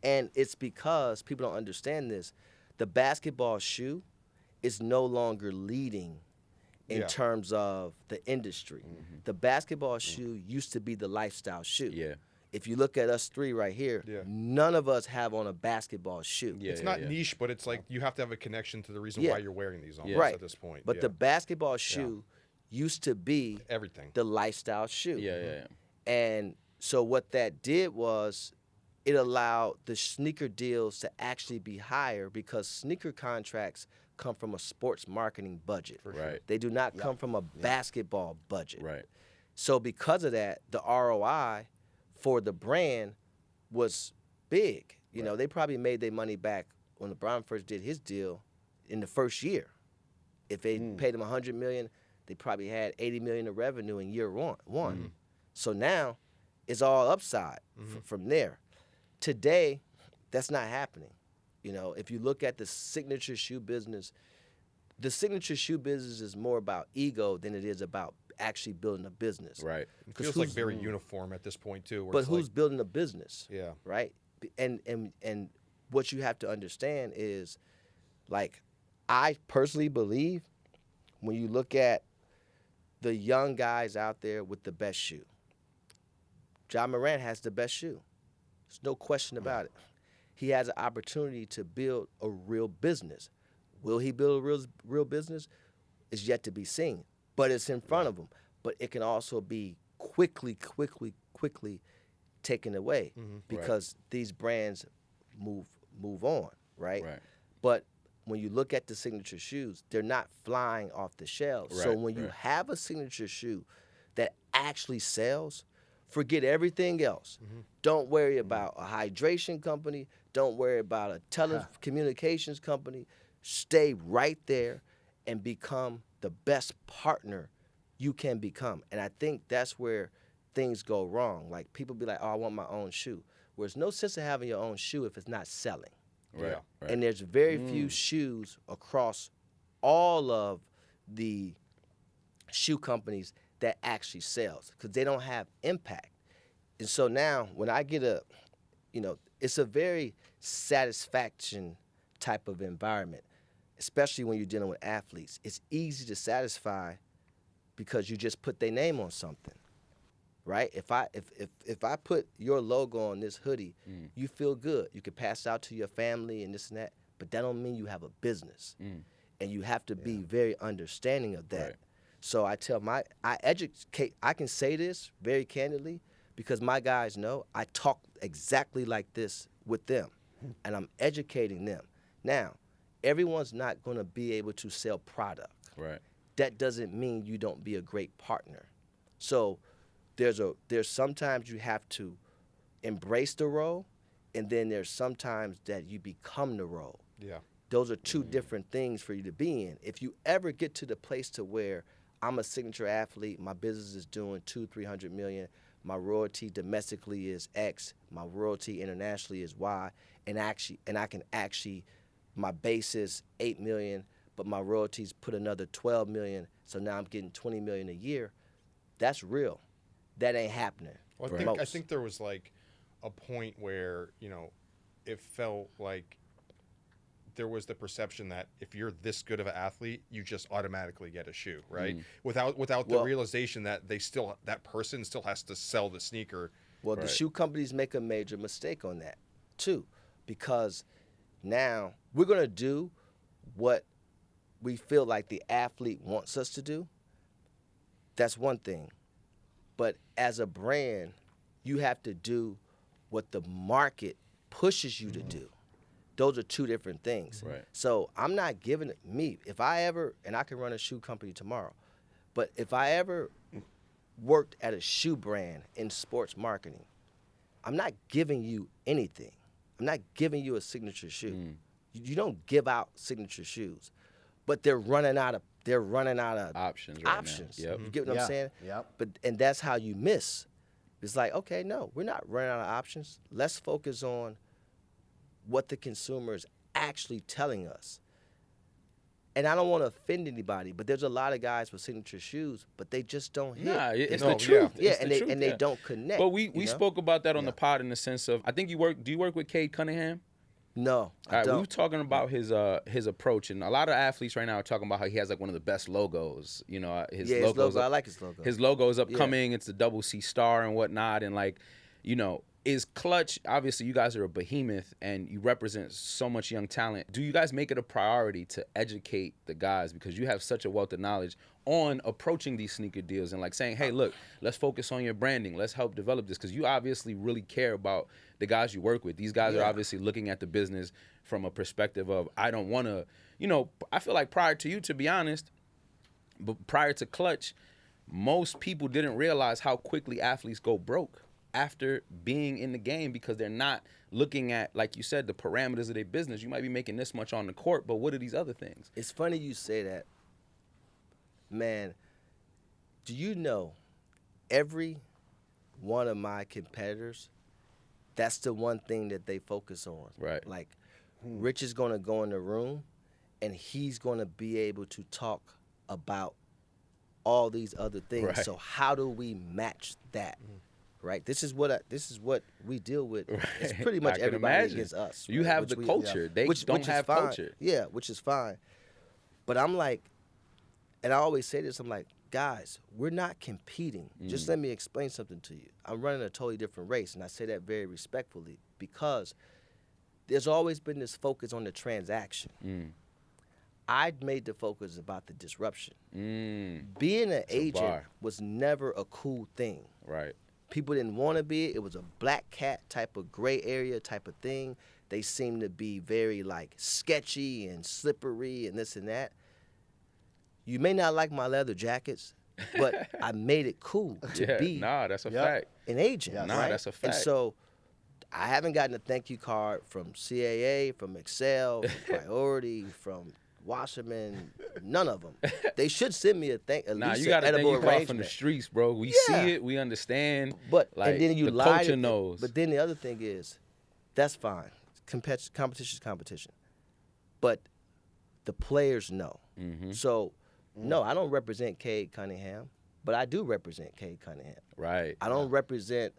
And it's because people don't understand this. The basketball shoe is no longer leading in terms of the industry. The basketball shoe used to be the lifestyle shoe. Yeah. If you look at us three right here, none of us have on a basketball shoe. Yeah, it's not niche, but it's like you have to have a connection to the reason why you're wearing these almost Right. at this point. But the basketball shoe used to be everything. the lifestyle shoe. Yeah. And so what that did was it allowed the sneaker deals to actually be higher because sneaker contracts come from a sports marketing budget. Right. They do not come from a basketball budget. Right. So because of that, the ROI for the brand was big. You know, they probably made their money back when LeBron first did his deal in the first year. If they paid him $100 million, they probably had $80 million of revenue in year one. So now it's all upside from there. Today, that's not happening. You know, if you look at the signature shoe business is more about ego than it is about actually building a business. Right. It feels like very uniform at this point too. Where But it's who's like, building a business? Yeah. Right? And what you have to understand is, like, I personally believe when you look at the young guys out there with the best shoe, Ja Morant has the best shoe. There's no question about it. He has an opportunity to build a real business. Will he build a real business? Is yet to be seen. But it's in front of him. But it can also be quickly taken away because these brands move on, right? But when you look at the signature shoes, they're not flying off the shelves. So when you have a signature shoe that actually sells, forget everything else. Don't worry about a hydration company. Don't worry about a telecommunications company. Stay right there and become the best partner you can become. And I think that's where things go wrong. Like, people be like, oh, I want my own shoe. Well, there's no sense of having your own shoe if it's not selling. Right. And there's very few shoes across all of the shoe companies that actually sells because they don't have impact. And so now when I get it's a very satisfaction type of environment, especially when you're dealing with athletes. It's easy to satisfy because you just put their name on something, right? If I put your logo on this hoodie, you feel good. You can pass it out to your family and this and that, but that don't mean you have a business. And you have to be very understanding of that. So I educate, I can say this very candidly because my guys know I talk exactly like this with them, and I'm educating them. Now, everyone's not going to be able to sell product. Right. That doesn't mean you don't be a great partner. So there's sometimes you have to embrace the role, and then there's sometimes that you become the role. Yeah. Those are two different things for you to be in. If you ever get to the place to where I'm a signature athlete, my business is doing $200-300 million, my royalty domestically is X, my royalty internationally is Y, and I can actually, my base is $8 million, but my royalties put another $12 million, so now I'm getting $20 million a year. That's real. That ain't happening. Well, I think there was like a point where, it felt like there was the perception that if you're this good of an athlete, you just automatically get a shoe, right? Without the realization that that person still has to sell the sneaker. Well, the shoe companies make a major mistake on that too, because now we're going to do what we feel like the athlete wants us to do. That's one thing. But as a brand, you have to do what the market pushes you to do. Those are two different things. Right. So I'm not giving it if I ever, and I can run a shoe company tomorrow, but if I ever worked at a shoe brand in sports marketing, I'm not giving you anything. I'm not giving you a signature shoe. You don't give out signature shoes, but they're running out of options right now. Yep. You get what I'm saying? Yep. And that's how you miss. It's like, okay, no, we're not running out of options. Let's focus on what the consumer is actually telling us. And I don't want to offend anybody, but there's a lot of guys with signature shoes, but they just don't hit. Nah, it's the truth. Yeah, it's and the truth, they don't connect. But we spoke about that on the pod in the sense of, I think do you work with Cade Cunningham? No, I All right, don't. we were talking about his approach, and a lot of athletes right now are talking about how he has like one of the best logos. You know, his logo. I like his logo. His logo is upcoming. It's the double C star and whatnot, and like, you know, is Clutch. Obviously, you guys are a behemoth, and you represent so much young talent. Do you guys make it a priority to educate the guys because you have such a wealth of knowledge on approaching these sneaker deals and like saying, hey, look, let's focus on your branding. Let's help develop this because you obviously really care about the guys you work with. These guys are obviously looking at the business from a perspective of, I don't want to, you know, I feel like prior to you, to be honest, but prior to Clutch, most people didn't realize how quickly athletes go broke after being in the game because they're not looking at, like you said, the parameters of their business. You might be making this much on the court, but what are these other things? It's funny you say that. Man, do you know every one of my competitors, that's the one thing that they focus on. Right. Like, Rich is going to go in the room, and he's going to be able to talk about all these other things. Right. So how do we match that? Right. This is what we deal with. Right. It's pretty much I can everybody imagine. against us. You right? have Which the we- culture. They don't have fine. culture. Yeah, which is fine. But I'm like, and I always say this, I'm like, guys, we're not competing. Just let me explain something to you. I'm running a totally different race, and I say that very respectfully because there's always been this focus on the transaction. I made the focus about the disruption. Being an agent bar. was never a cool thing. Right. People didn't want to be it. It was a black cat type of gray area type of thing. They seemed to be very like sketchy and slippery and this and that. You may not like my leather jackets, but I made it cool to be that's a fact. an agent. Yes. Nah, right? that's a fact. And so I haven't gotten a thank you card from CAA, from Excel, from Priority, from Wasserman, none of them. They should send me at Nah, least you got an to thank edible you call from the arrangement. streets, bro. We Yeah. see it, we understand. But like, and then you the lie. culture knows. But then the other thing is, that's fine. Competition is competition. But the players know. So no, I don't represent Cade Cunningham, but I do represent Cade Cunningham. Right. I don't represent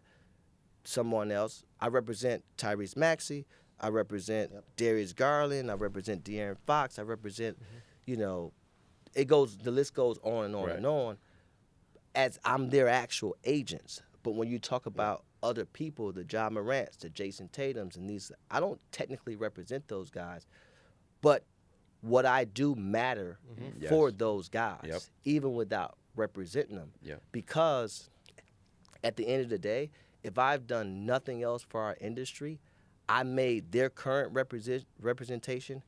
someone else. I represent Tyrese Maxey. I represent Darius Garland. I represent De'Aaron Fox. I represent, you know, the list goes on and on Right. and on as I'm their actual agents. But when you talk about other people, the Ja Morants, the Jason Tatums, and these, I don't technically represent those guys, but what I do matter for those guys, even without representing them. Yep. Because at the end of the day, if I've done nothing else for our industry, I made their current representation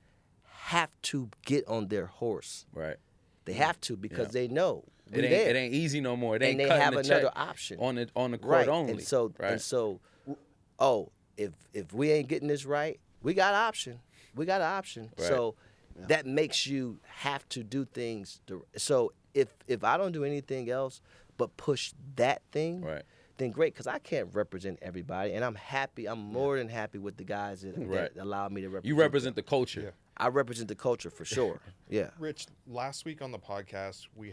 have to get on their horse. Right. They have to because they know It ain't easy no more. It ain't and they cutting have the another check option on the court right. only. And so right. if we ain't getting this right, we got an option. We got an option. Right. So that makes you have to do things. So if I don't do anything else but push that thing, Right. then great, because I can't represent everybody, and I'm happy. I'm more than happy with the guys that allow me to represent. You represent the culture. Yeah. I represent the culture for sure. Yeah. Rich, last week on the podcast, we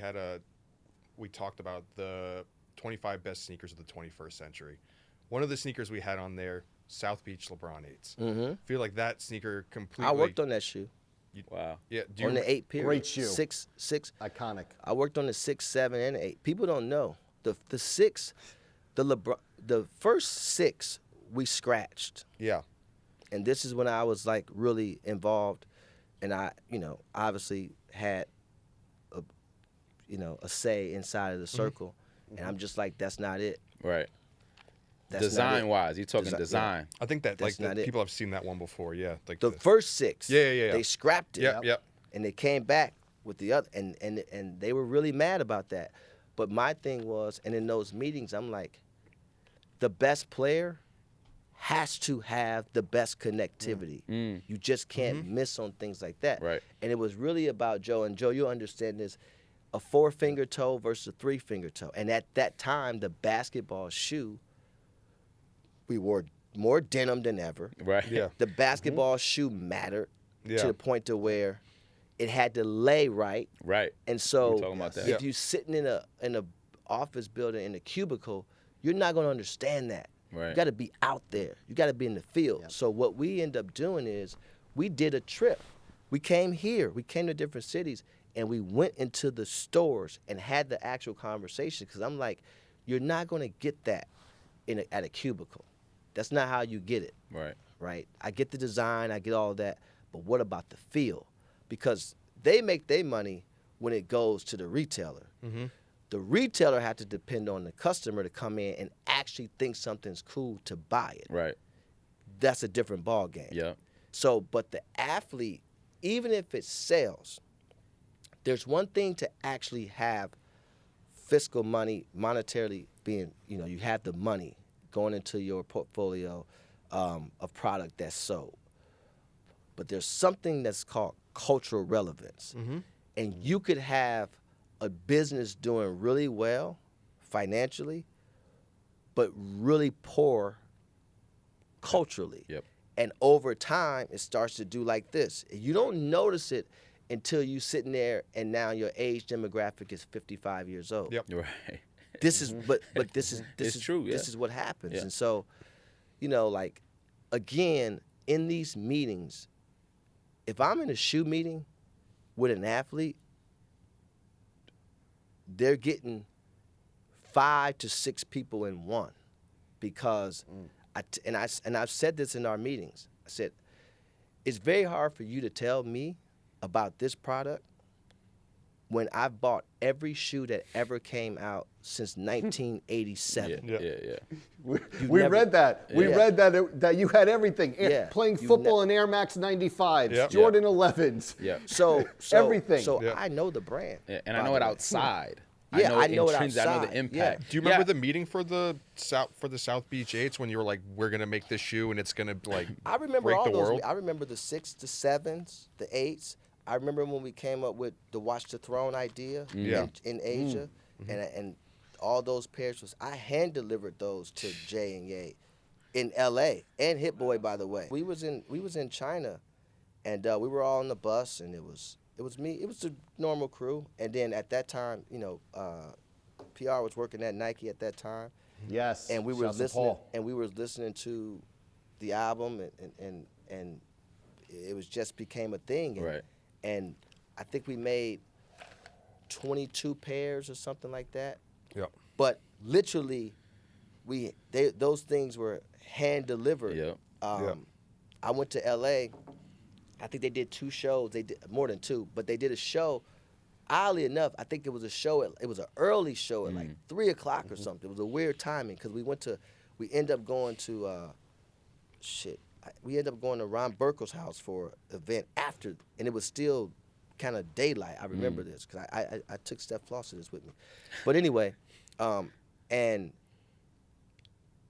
talked about the 25 best sneakers of the 21st century. One of the sneakers we had on there, South Beach LeBron 8s. I feel like that sneaker completely. I worked on that shoe. Wow. Yeah. On the 8 period. Great shoe. Six. Iconic. I worked on the 6, 7, and 8. People don't know the 6, the first 6 we scratched, Yeah. and this is when I was like really involved, and I obviously had a say inside of the circle, and I'm just like, that's not it. Right. That's not it. Design wise, you're talking Desi- design. I think that That's not it. people have seen that one before. Yeah. Like The first 6, Yeah. they scrapped it. Yep. And they came back with the other, and they were really mad about that. But my thing was, and in those meetings, I'm like, the best player has to have the best connectivity. You just can't miss on things like that. Right. And it was really about Joe. And Joe, you'll understand this, a 4-finger toe versus a 3-finger toe. And at that time, the basketball shoe, we wore more denim than ever. Right. Yeah. The basketball shoe mattered Yeah. to the point to where it had to lay right. Right. And so We were talking about that. if you're sitting in a office building in a cubicle, you're not going to understand that. Right. You got to be out there. You got to be in the field. Yep. So what we end up doing is we did a trip. We came here. We came to different cities, and we went into the stores and had the actual conversation. Because I'm like, you're not going to get that at a cubicle. That's not how you get it. Right. Right? I get the design. I get all of that. But what about the feel? Because they make their money when it goes to the retailer. Mm-hmm. The retailer had to depend on the customer to come in and actually think something's cool to buy it. Right. That's a different ball game. Yeah. So, but the athlete, even if it sells, there's one thing to actually have fiscal money, monetarily being, you have the money going into your portfolio of product that's sold. But there's something that's called cultural relevance. Mm-hmm. And you could have a business doing really well financially, but really poor culturally. Yep. And over time, it starts to do like this. You don't notice it until you sitting there and now your age demographic is 55 years old. Yep. Right. This is, but this is true. Yeah. This is what happens. Yeah. And so, like, again, in these meetings, if I'm in a shoe meeting with an athlete, they're getting 5 to 6 people in one, because I've said this in our meetings. I said, it's very hard for you to tell me about this product when I've bought every shoe that ever came out since 1987. Yeah. We read that. We Yeah. read that you had everything. Yeah. Playing You've football in Air Max 95s, Yep. Jordan 11s. Yeah. So Everything. So Yeah. I know the brand. Yeah. And by I know the it way. outside. Yeah, I know it intrinsic, I know the outside. impact. Yeah. Do you remember the meeting for the South Beach 8s when you were like, we're gonna make this shoe and it's gonna like I remember break all the those. world? I remember the 6s, the 7s, the 8s. I remember when we came up with the Watch the Throne idea Yeah. in Asia, and all those pairs I hand delivered those to Jay and Ye in L.A. and Hit Boy, by the way. We was in China, and we were all on the bus, and it was me. It was the normal crew, and then at that time, PR was working at Nike at that time. Yes. And we were Shouts to listening, Paul. and we were listening to the album, and it was just became a thing. And, Right. And I think we made 22 pairs or something like that. Yep. But literally, those things were hand delivered. Yep. I went to L.A. I think they did 2 shows. They did more than 2, but they did a show. Oddly enough, I think it was it was an early show at like 3 o'clock or something. It was a weird timing because we ended up going to, we ended up going to Ron Burkle's house for an event after, and it was still kind of daylight. I remember this because I took Steph Floss to this with me. But anyway, and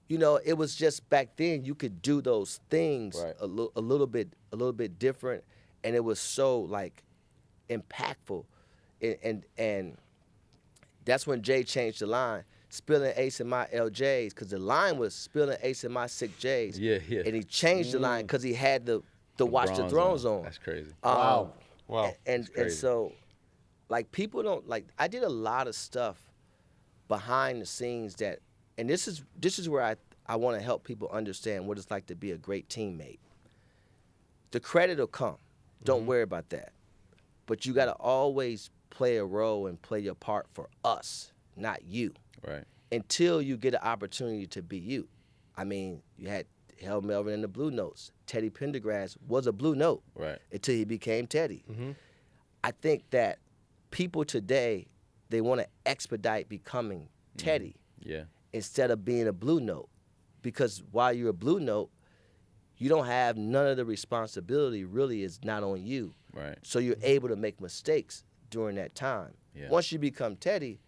it was just back then you could do those things Right. a little bit different, and it was so like impactful. And that's when Jay changed the line, spilling ace in my LJs, because the line was spilling ace in my sick J's. Yeah. And he changed the line because he had the Watch the Thrones on. That's crazy. Wow. Wow. And crazy. so, like, people don't like. I did a lot of stuff behind the scenes and this is where I want to help people understand what it's like to be a great teammate. The credit will come. Don't worry about that. But you got to always play a role and play your part for us, not you, Right. until you get an opportunity to be you. I mean, you had Hell Melvin in the Blue Notes. Teddy Pendergrass was a Blue Note Right. until he became Teddy. I think that people today, they want to expedite becoming Teddy Yeah. instead of being a Blue Note. Because while you're a Blue Note, you don't have none of the responsibility really is not on you. Right. So you're able to make mistakes during that time. Yeah. Once you become Teddy,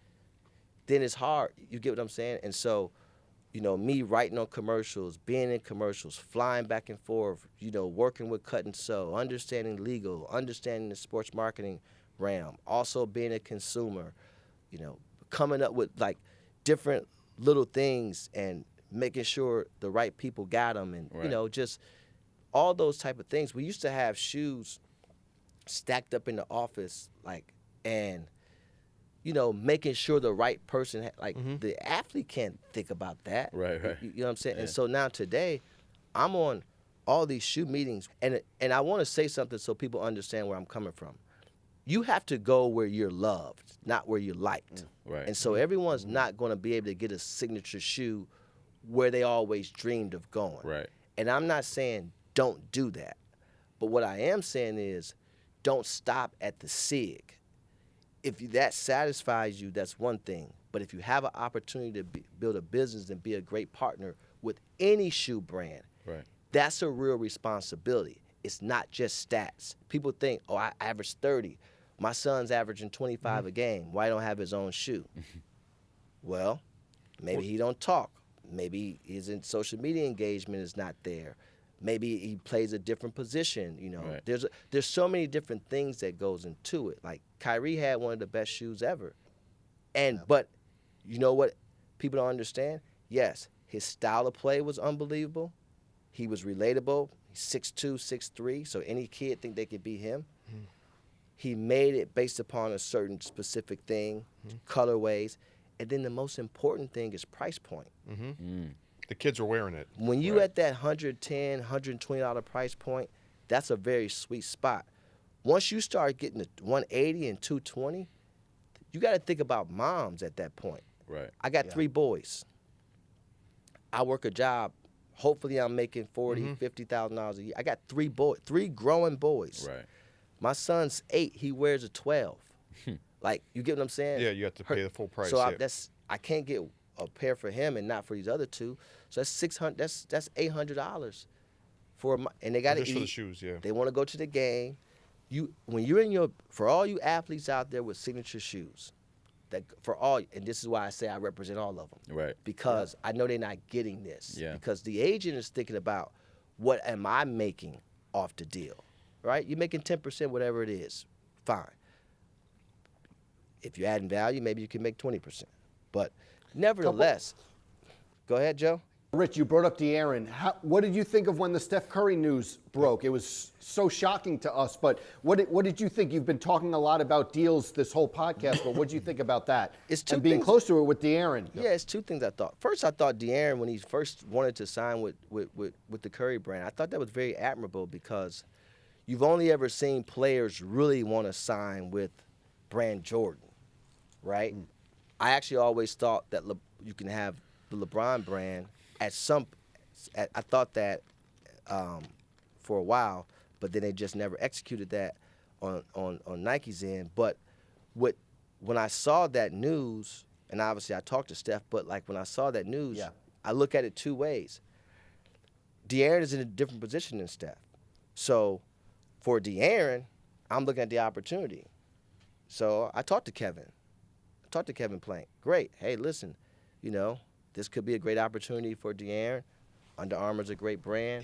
then it's hard. You get what I'm saying? And so, me writing on commercials, being in commercials, flying back and forth, working with Cut and Sew, understanding legal, understanding the sports marketing realm, also being a consumer, coming up with like different little things and making sure the right people got them, and Right. just all those type of things. We used to have shoes stacked up in the office, and making sure the right person, the athlete can't think about that. Right. You know what I'm saying? Yeah. And so now today, I'm on all these shoe meetings, and I want to say something so people understand where I'm coming from. You have to go where you're loved, not where you're liked. Right. And so everyone's not going to be able to get a signature shoe where they always dreamed of going. Right. And I'm not saying don't do that. But what I am saying is don't stop at the SIG. If that satisfies you, that's one thing. But if you have an opportunity to build a business and be a great partner with any shoe brand, Right. that's a real responsibility. It's not just stats. People think, I average 30. My son's averaging 25 a game. Why don't have his own shoe? Well, maybe he don't talk. Maybe his social media engagement is not there. Maybe he plays a different position. Right. There's so many different things that goes into it. Like Kyrie had one of the best shoes ever, but you know what people don't understand? Yes, his style of play was unbelievable. He was relatable. He's 6'2", 6'3", so any kid think they could beat him. He made it based upon a certain specific thing, colorways, and then the most important thing is price point. The kids are wearing it. When you at that $110, $120 price point, that's a very sweet spot. Once you start getting to $180 and $220, you got to think about moms at that point. Right. I got 3 boys. I work a job. Hopefully, I'm making $40,000, $50,000 a year. I got 3 growing boys. Right. My son's 8. He wears a 12. Like, you get what I'm saying? Yeah, you have to pay the full price. So yeah. I can't get a pair for him and not for these other 2. So that's $600. That's $800 and they got to eat. Just for the shoes, yeah. They want to go to the game. For all you athletes out there with signature shoes, and this is why I say I represent all of them. Right. Because I know they're not getting this. Yeah. Because the agent is thinking about what am I making off the deal, right? You're making 10%, whatever it is, fine. If you're adding value, maybe you can make 20%. But nevertheless, go ahead, Joe. Rich, you brought up De'Aaron. What did you think of when the Steph Curry news broke? It was so shocking to us, but what did you think? You've been talking a lot about deals this whole podcast, but what did you think about that? It's 2 and being things. close to it with De'Aaron. Yeah, it's 2 things I thought. First, I thought De'Aaron, when he first wanted to sign with the Curry brand, I thought that was very admirable because you've only ever seen players really want to sign with brand Jordan, right? I actually always thought that you can have the LeBron brand I thought that for a while, but then they just never executed that on Nike's end. But when I saw that news, and obviously I talked to Steph, but like when I saw that news, I look at it 2 ways. De'Aaron is in a different position than Steph. So for De'Aaron, I'm looking at the opportunity. So I talked to Kevin. Plank. Great. Hey, listen, this could be a great opportunity for De'Aaron. Under Armour's a great brand.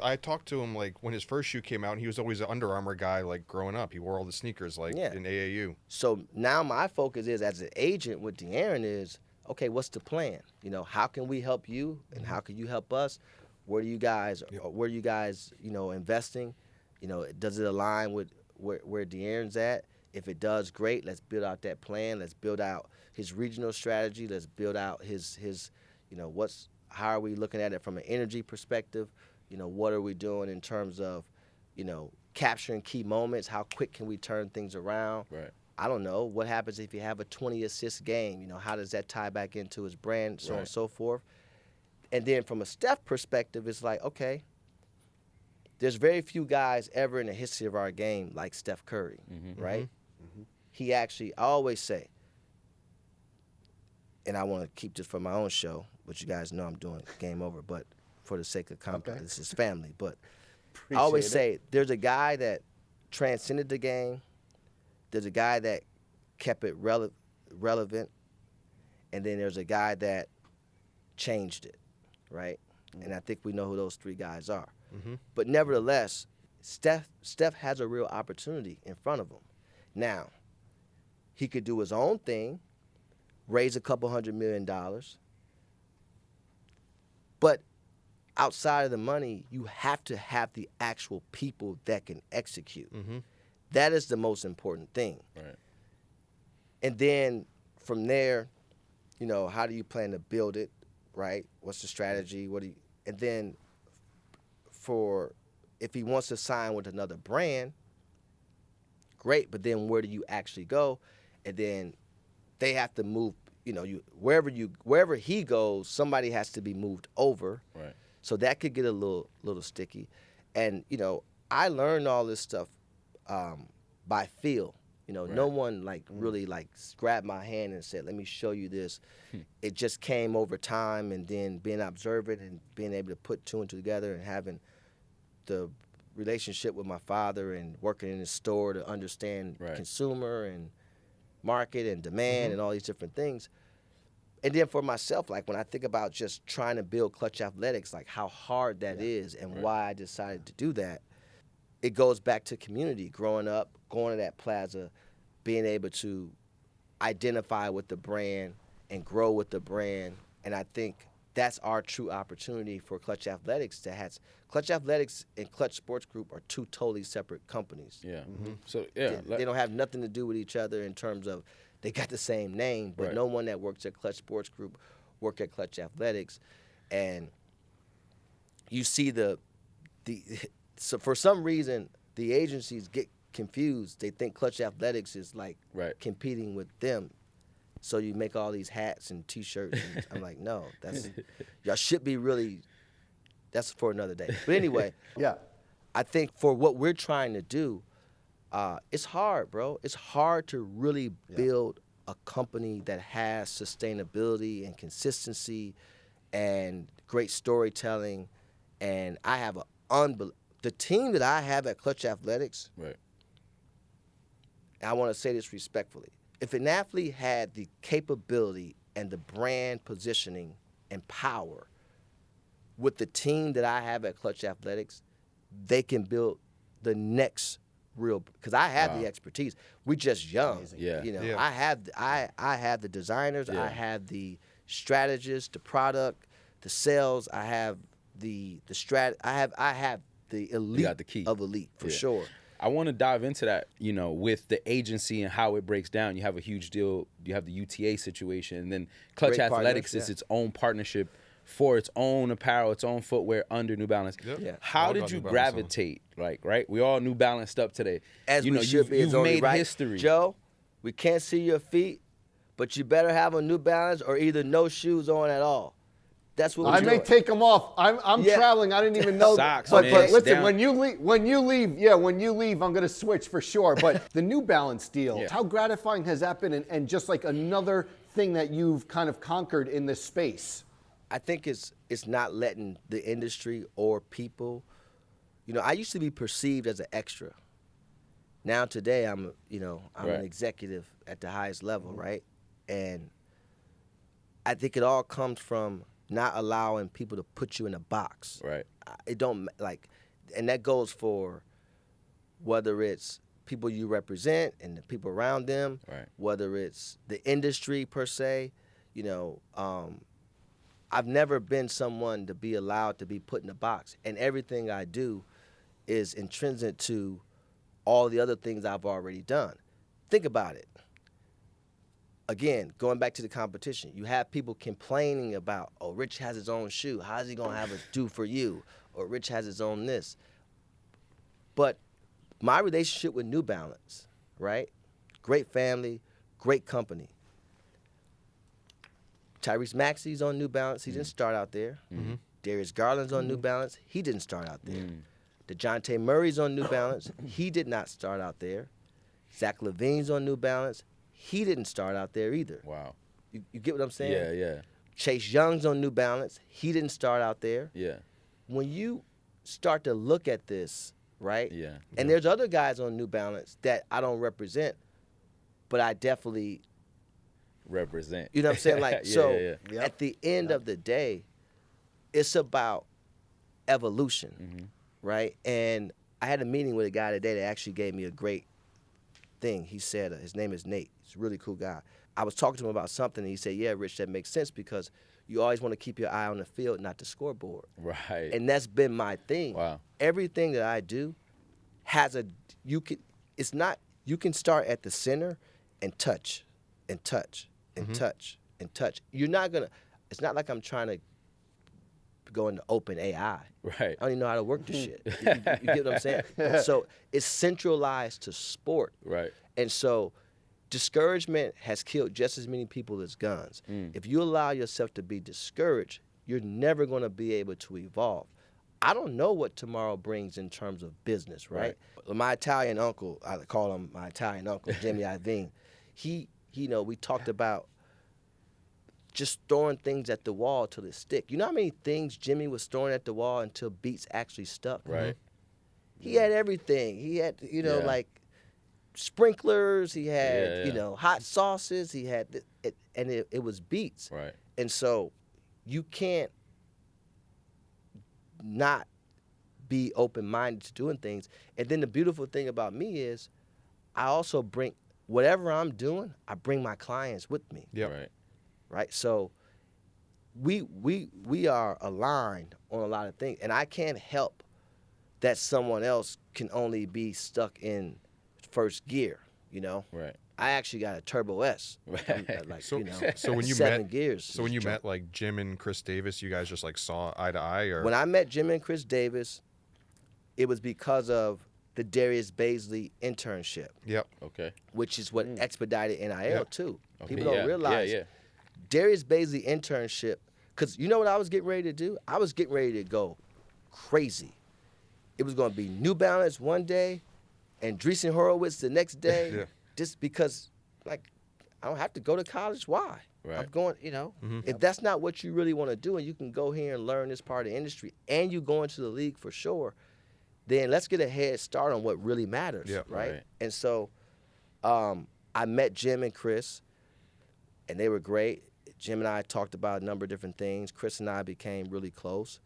I talked to him like when his first shoe came out, and he was always an Under Armour guy like growing up. He wore all the sneakers in AAU. So now my focus is as an agent with De'Aaron is, okay, what's the plan? How can we help you and how can you help us? Where are you guys investing? Does it align with where De'Aaron's at? If it does, great. Let's build out that plan. Let's build out his regional strategy. Let's build out his how are we looking at it from an energy perspective? What are we doing in terms of, capturing key moments? How quick can we turn things around? Right. I don't know. What happens if you have a 20-assist game? How does that tie back into his brand, so on and so forth? And then from a Steph perspective, it's like, okay, there's very few guys ever in the history of our game like Steph Curry, right? He actually, I always say, and I want to keep this for my own show, which you guys know I'm doing Game Over, but for the sake of company, this is family. But I always say there's a guy that transcended the game, there's a guy that kept it relevant, and then there's a guy that changed it, right? And I think we know who those 3 guys are. But nevertheless, Steph has a real opportunity in front of him. Now, he could do his own thing, raise a couple $100 million, but outside of the money, you have to have the actual people that can execute. That is the most important thing. Right. And then from there, you know, how do you plan to build it, right? What's the strategy? And then if he wants to sign with another brand, great, but then where do you actually go? And then they have to move, you know, wherever he goes, somebody has to be moved over. Right. So that could get a little sticky. And, you know, I learned all this stuff by feel. You know, no one really grabbed my hand and said, let me show you this. It just came over time, and then being observant and being able to put two and two together and having the relationship with my father and working in his store to understand consumer and market and demand and all these different things. And then for myself, like when I think about just trying to build Clutch Athletics, like how hard that is and why I decided to do that, it goes back to community, growing up, going to that plaza, being able to identify with the brand and grow with the brand. And I think that's our true opportunity for Clutch Athletics to have. Clutch Athletics and Clutch Sports Group are two totally separate companies. Yeah. So they don't have nothing to do with each other in terms of they got the same name, but no one that works at Clutch Sports Group work at Clutch Athletics. And you see so for some reason the agencies get confused. They think Clutch Athletics is like competing with them. So you make all these hats and T-shirts. And I'm like, no, y'all should be really. That's for another day. But anyway, I think for what we're trying to do, it's hard, bro. It's hard to really build a company that has sustainability and consistency and great storytelling. And I have the team that I have at Clutch Athletics. Right. I want to say this respectfully. If an athlete had the capability and the brand positioning and power with the team that I have at Clutch Athletics, they can build the next real, because I have the expertise. We just young. Yeah. You know, I have the designers, I have the strategists, the product, the sales, I have the I have the elite got the key. of elite for sure. I want to dive into that, you know, with the agency and how it breaks down. You have a huge deal. You have the UTA situation, and then Clutch Great Athletics partners, is its own partnership for its own apparel, its own footwear under New Balance. Yep. Yeah. How All did got you New Balance gravitate? Like, right? We all New Balanced up today. As you we know, should be, you've it's only made right. history. Joe, we can't see your feet, but you better have a New Balance or either no shoes on at all. That's what I may take them off. I'm traveling. I didn't even know. Socks, but man. listen, Down. when you leave, I'm gonna switch for sure. But the New Balance deal, how gratifying has that been? And just like another thing that you've kind of conquered in this space. I think it's not letting the industry or people. You know, I used to be perceived as an extra. Now today, I'm an executive at the highest level, right? And I think it all comes from not allowing people to put you in a box. Right. It don't and that goes for whether it's people you represent and the people around them, whether it's the industry per se. You know, I've never been someone to be allowed to be put in a box, and everything I do is intrinsic to all the other things I've already done. Think about it. Again, going back to the competition, you have people complaining about, oh, Rich has his own shoe. How's he going to have a do for you? Or Rich has his own this. But my relationship with New Balance, right? Great family, great company. Tyrese Maxey's on New Balance. He didn't start out there. Darius Garland's on New Balance. He didn't start out there. DeJounte Murray's on New Balance. He did not start out there. Zach LaVine's on New Balance. He didn't start out there either. Wow. You get what I'm saying? Yeah, yeah. Chase Young's on New Balance. He didn't start out there. Yeah. When you start to look at this, right? Yeah. And there's other guys on New Balance that I don't represent, but I definitely represent. You know what I'm saying? Like, at the end of the day, it's about evolution, right? And I had a meeting with a guy today that actually gave me a great thing. He said, his name is Nate. He's a really cool guy. I was talking to him about something, and he said, yeah, Rich, that makes sense because you always want to keep your eye on the field, not the scoreboard. Right. And that's been my thing. Wow. Everything that I do has you can start at the center and touch. and touch and touch and touch. You're not gonna. It's not like I'm trying to go into open AI. Right. I don't even know how to work this shit. You get what I'm saying? So it's centralized to sport. Right. And so discouragement has killed just as many people as guns. If you allow yourself to be discouraged, you're never going to be able to evolve. I don't know what tomorrow brings in terms of business, right? My Italian uncle, I call him my Italian uncle, Jimmy Iovine, we talked about just throwing things at the wall till it stick. You know how many things Jimmy was throwing at the wall until beats actually stuck? Right. He had everything. He had, like sprinklers. He had, hot sauces. He had, it was beats. Right. And so you can't not be open-minded to doing things. And then the beautiful thing about me is I also bring, whatever I'm doing, I bring my clients with me. Yeah. Right. So we are aligned on a lot of things, and I can't help that someone else can only be stuck in first gear. Right. I actually got a Turbo S. Right. So when you 7 gears. So when you met like Jim and Chris Davis, you guys just like saw eye to eye, or when I met Jim and Chris Davis, it was because of the Darius Baisley internship. Yep. Okay. Which is what expedited NIL too. Okay. People don't realize. Yeah. Darius Baisley internship, because you know what I was getting ready to do? I was getting ready to go crazy. It was going to be New Balance one day and Andreessen Horowitz the next day, just because, I don't have to go to college. Why? Right. I'm going, if that's not what you really want to do and you can go here and learn this part of the industry and you go into the league for sure, then let's get a head start on what really matters, right? And so I met Jim and Chris, and they were great. Jim and I talked about a number of different things. Chris and I became really close.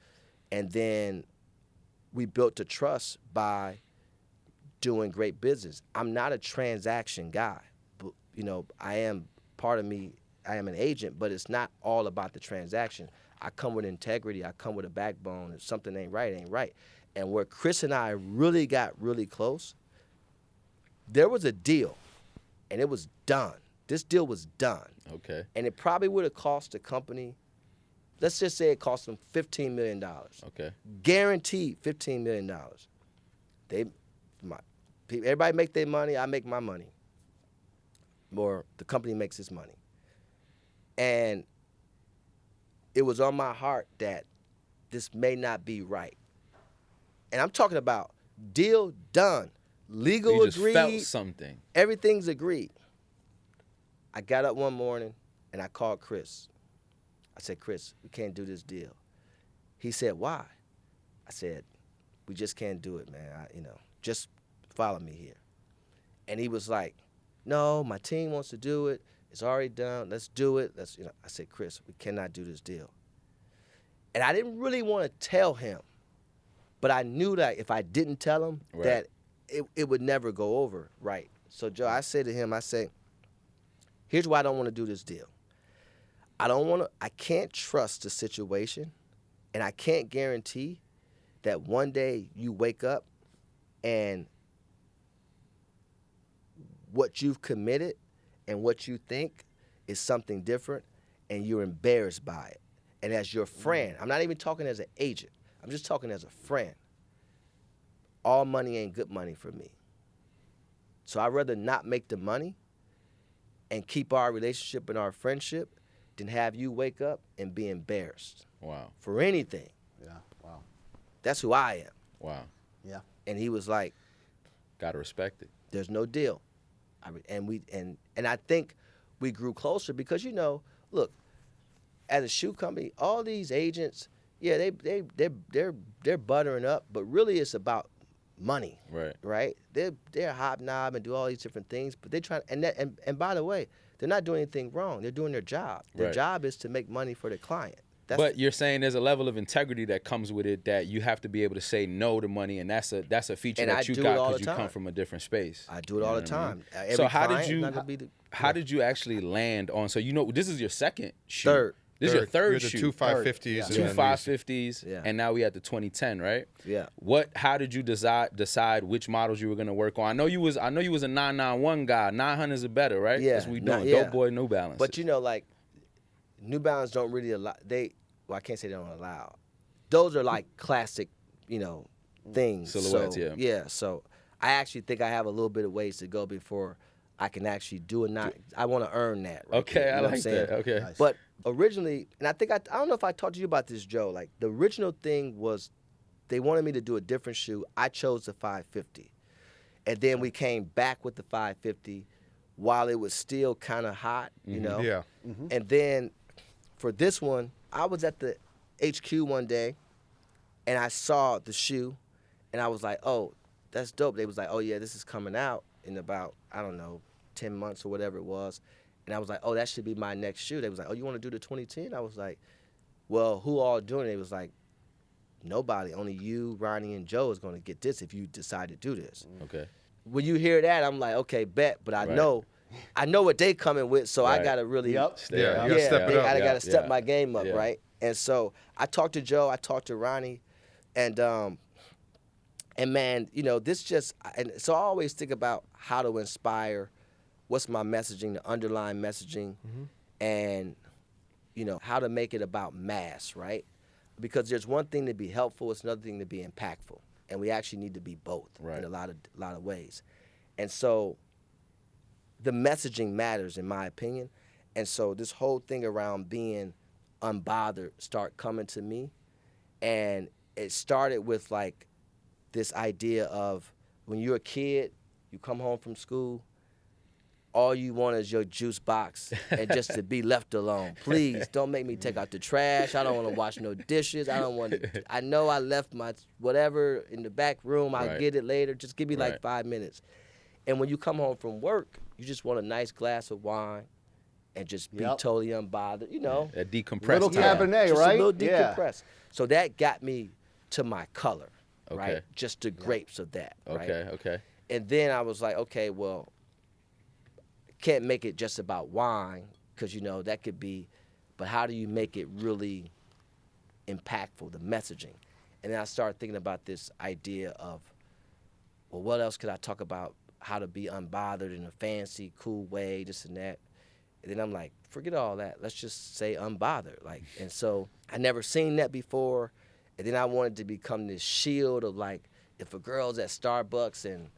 And then we built a trust by doing great business. I'm not a transaction guy. But, I am, part of me, I am an agent, but it's not all about the transaction. I come with integrity. I come with a backbone. If something ain't right, it ain't right. And where Chris and I really got really close, there was a deal, and it was done. This deal was done. Okay. And it probably would have cost the company, let's just say it cost them $15 million. Okay. Guaranteed $15 million. Everybody make their money, I make my money. Or the company makes its money. And it was on my heart that this may not be right. And I'm talking about deal done. Legal you just agreed. Felt something. Everything's agreed. I got up one morning and I called Chris. I said, Chris, we can't do this deal. He said, why? I said, we just can't do it, man. Just follow me here. And he was like, no, my team wants to do it. It's already done. Let's do it. I said, Chris, we cannot do this deal. And I didn't really want to tell him, but I knew that if I didn't tell him, that it would never go over right. So, Joe, I said to him, here's why I don't want to do this deal. I can't trust the situation, and I can't guarantee that one day you wake up and what you've committed and what you think is something different, and you're embarrassed by it. And as your friend, I'm not even talking as an agent, I'm just talking as a friend. All money ain't good money for me. So I'd rather not make the money and keep our relationship and our friendship than have you wake up and be embarrassed. Wow. For anything. Yeah, wow. That's who I am. Wow. Yeah. And he was like, gotta respect it. there's no deal. And I think we grew closer because, look, as a shoe company, all these agents, yeah, they're buttering up, but really it's about money. Right? They're hobnob and do all these different things, but they try and by the way, they're not doing anything wrong. They're doing their job. Their job is to make money for the client. But you're saying there's a level of integrity that comes with it that you have to be able to say no to money, and that's a feature that you got because you come from a different space. I do it all the time. So how did you actually land on? So this is your second shoe. Third. This is your third the shoe. two 550s. Yeah. and Two then 550s, Yeah. and now we at the 2010, right? Yeah. How did you decide which models you were gonna work on? I know you was a 991 guy. 900s are better, right? Yeah, That's what we doing. yeah. Dope Boy, New Balance. But you know, like New Balance don't really allow. Well, I can't say they don't allow. Those are like classic, things. Silhouettes, so, yeah. Yeah. So I actually think I have a little bit of ways to go before I can actually do it. I want to earn that. Right okay, there, you I know what I'm like saying? that. Okay. Nice. But originally, and I think I don't know if I talked to you about this, Joe. Like the original thing was, they wanted me to do a different shoe. I chose the 550, and then we came back with the 550 while it was still kind of hot, you know. Yeah. And then for this one, I was at the HQ one day, and I saw the shoe, and I was like, oh, that's dope. They was like, oh yeah, this is coming out in about, I don't know, 10 months or whatever it was. And I was like, oh, that should be my next shoe. They was like, oh, you want to do the 2010? I was like, well, who all doing it? It was like, nobody. Only you, Ronnie, and Joe is going to get this if you decide to do this. Okay. When you hear that, I'm like, okay, bet. But I know what they coming with, so I Right. got to really, Yep. Yeah, you gotta step it up. I got to step Yeah. my game up, Yeah. right? And so I talked to Joe, I talked to Ronnie, and man, this just, and so I always think about how to inspire, what's my messaging, the underlying messaging, and, how to make it about mass, right? Because there's one thing to be helpful, it's another thing to be impactful, and we actually need to be both in a lot of ways. And so the messaging matters, in my opinion. And so this whole thing around being unbothered start coming to me, and it started with like this idea of when you're a kid, you come home from school, all you want is your juice box and just to be left alone. Please don't make me take out the trash. I don't want to wash no dishes. I don't want to. I know I left my whatever in the back room. I'll get it later. Just give me like 5 minutes. And when you come home from work, you just want a nice glass of wine and just be totally unbothered. A decompressed Little time. Cabernet, just right? a little decompress. So that got me to my color, right? Okay. Just the grapes of that, right? Okay. And then I was like, okay, well, can't make it just about wine because, that could be, but how do you make it really impactful, the messaging? And then I started thinking about this idea of, well, what else could I talk about, how to be unbothered in a fancy, cool way, this and that. And then I'm like, forget all that. Let's just say unbothered. Like, and so I never seen that before. And then I wanted to become this shield of like, if a girl's at Starbucks and,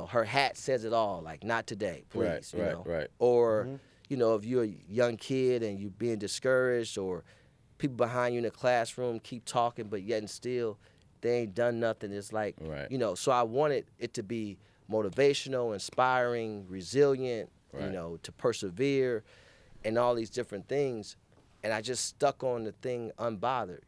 her hat says it all, like, not today, please, Right. Or, if you're a young kid and you're being discouraged, or people behind you in the classroom keep talking, but yet and still they ain't done nothing. It's like, so I wanted it to be motivational, inspiring, resilient, to persevere and all these different things. And I just stuck on the thing unbothered,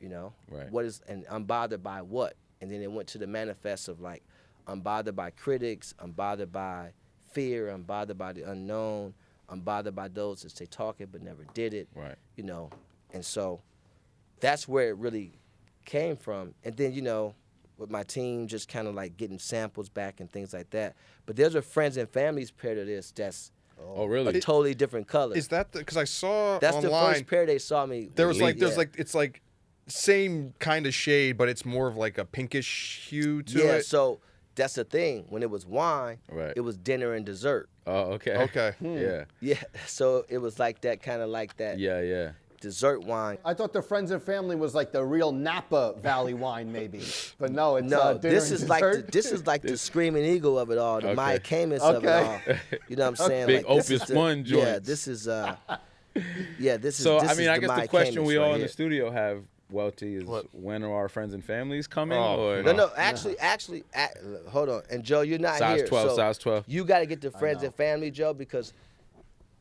Right. What is, and unbothered by what? And then it went to the manifest of like, unbothered by critics, unbothered by fear, unbothered by the unknown, unbothered by those that say talking but never did it. Right. And so that's where it really came from. And then, with my team just kind of like getting samples back and things like that. But there's a friends and families pair to this that's Oh, really? a totally different color. Is that because I saw That's online? the first pair they saw me. There was with. it's like same kind of shade, but it's more of like a pinkish hue to Yeah, it. so that's the thing. When it was wine, Right. it was dinner and dessert. Oh, okay. Okay. Yeah. Yeah, so it was like that, kind of like that Yeah. dessert wine. I thought the Friends and Family was like the real Napa Valley wine, maybe. But no, it's No, dinner this and is like dessert. this is like the screaming eagle of it all, the Okay. Maya Camus of it Okay. all. You know what I'm saying? Big Like, this is Opus the- One Yeah, joints. this is this is. So, this I mean, is I guess Maya the question Camus we all right in here. the studio have, Welty, is when are our friends and families coming? Oh, or No, actually, hold on. And Joe, you're not Size here. 12, so size 12. You got to get the friends and family, Joe, because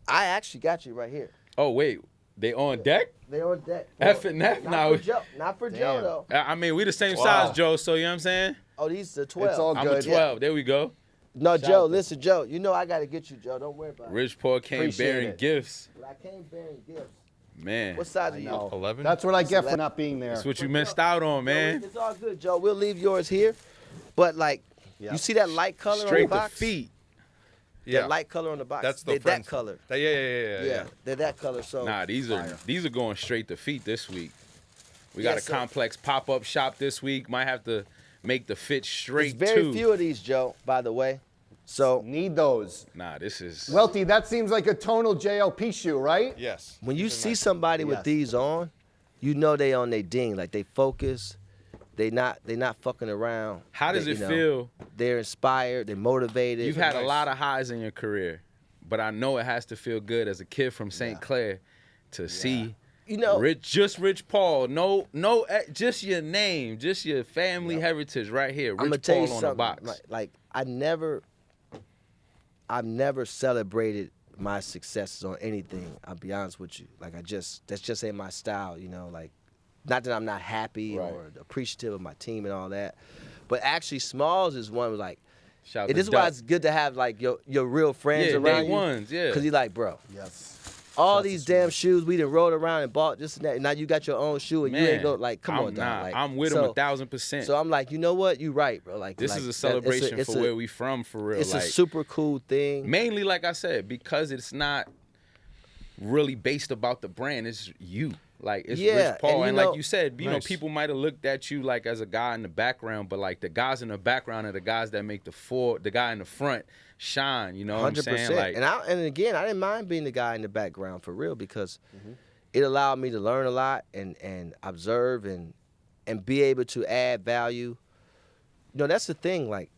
I actually got you right here. Oh, wait. They on deck? They on deck. F and F Not now. for Joe. Not for Joe, though. I mean, we the same Wow. size, Joe, so you know what I'm saying? Oh, these are 12. It's all I'm a good. 12. There we go. No, Joe, listen, Joe. You know I got to get you, Joe. Don't worry about it. Rich Paul came Appreciate bearing it. gifts. But I came bearing gifts. Man. What size are you? No. 11? That's what I get for not being there. That's what you missed out on, man. It's all good, Joe. We'll leave yours here. But, like, Yeah. you see that light color on Straight the to box? feet. Yeah. That light color on the box. That's the they're friends. that color. Yeah. They're that color. So Nah, these are going straight to feet this week. We Yeah, got a so- complex pop-up shop this week. Might have to make the fit straight There's very too. few of these, Joe, by the way. So Need those. Nah, this is Welty, that seems like a tonal JLP shoe, right? Yes. when you These are see nice. somebody with Yes. these on, you know they on their ding. Like they focus. They not fucking around. How does They, it you know, feel? They're inspired. They're motivated. You've had a nice. lot of highs in your career, but I know it has to feel good as a kid from St. Clair to see You know, Rich Paul. No, just your name, just your family heritage right here. I'm gonna Rich tell you Paul on something. the box. Like I've never celebrated my successes on anything. I'll be honest with you. Like that's just ain't my style. You know, like not that I'm not happy Right. or appreciative of my team and all that, but actually Smalls is one was like. Shout It to is why Duck. it's good to have like your real friends Yeah, around day you. ones, yeah. Cause he like, bro, Yes. all Shout these to damn shoes we done rode around and bought this and that. And now you got your own shoe and you ain't go like, come on, dog. Like, I'm with him 1,000%. So I'm like, you know what? You right, bro. Like This like, is a that- celebration it's for where we from, for real. It's like, a super cool thing. mainly, like I said, because it's not really based about the brand. It's you. Like, it's Yeah, Rich Paul. and And, you know- like you said, you know, Nice. people might have looked at you like as a guy in the background, but like the guys in the background are the guys that make the guy in the front shine. You know what I'm saying? Like, And again, I didn't mind being the guy in the background for real because it allowed me to learn a lot and observe and be able to add value. You know, that's the thing. Like,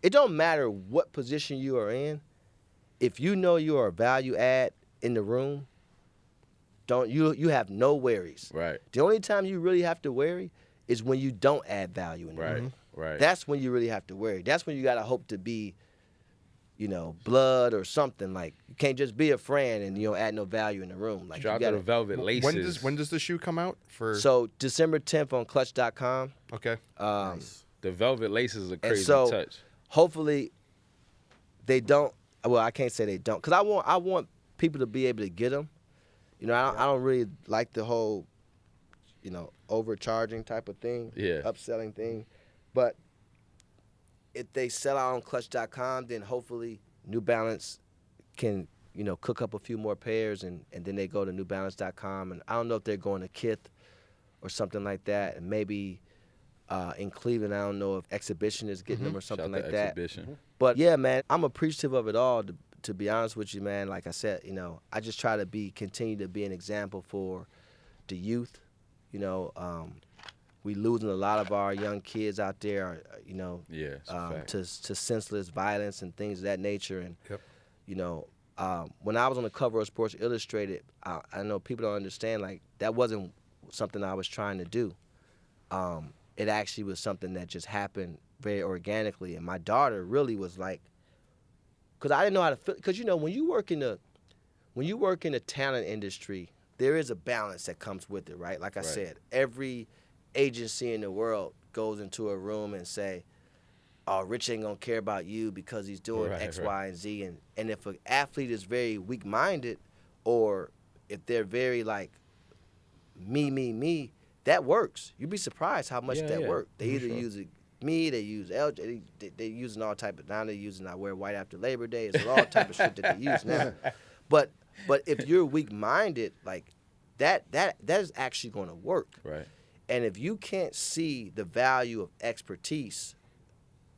it don't matter what position you are in. If you know you are a value add in the room, you have no worries. right, The only time you really have to worry is when you don't add value in the right, room. right. That's when you really have to worry. That's when you gotta hope to be, you know, blood or something. Like you can't just be a friend and you don't add no value in the room. Like Shout you out to gotta. the Velvet Laces. When does the shoe come out? For So December 10th on Clutch.com. okay. The Velvet Laces is a crazy so- touch. Hopefully, they don't. Well, I can't say they don't, cause I want people to be able to get them. You know, I don't really like the whole, you know, overcharging type of thing, Yeah. upselling thing. But if they sell out on Clutch.com, then hopefully New Balance can, you know, cook up a few more pairs, and then they go to NewBalance.com. And I don't know if they're going to Kith or something like that, and maybe in Cleveland, I don't know if Exhibition is getting them or something Shout out like to that. Exhibition. But yeah, man, I'm appreciative of it all. To be honest with you, man, like I said, you know, I just try to continue to be an example for the youth. You know, we losing a lot of our young kids out there. You know, Yeah, it's a fact. to senseless violence and things of that nature. And Yep. you know, when I was on the cover of Sports Illustrated, I know people don't understand. Like that wasn't something I was trying to do. It actually was something that just happened very organically. And my daughter really was like, because I didn't know how to feel. Because you know, when you work in the talent industry, there is a balance that comes with it, right? Like I Right. said, every agency in the world goes into a room and say, "Oh, Rich ain't gonna care about you because he's doing Right, X, right. Y, and Z." And if an athlete is very weak-minded, or if they're very like me, that works. You'd be surprised how much Yeah, that yeah, works. They for either sure. use me, they use LJ, they using all type of, now they're using I wear white after Labor Day. It's all type of shit that they use now. But if you're weak-minded, like that is actually going to work. Right. And if you can't see the value of expertise,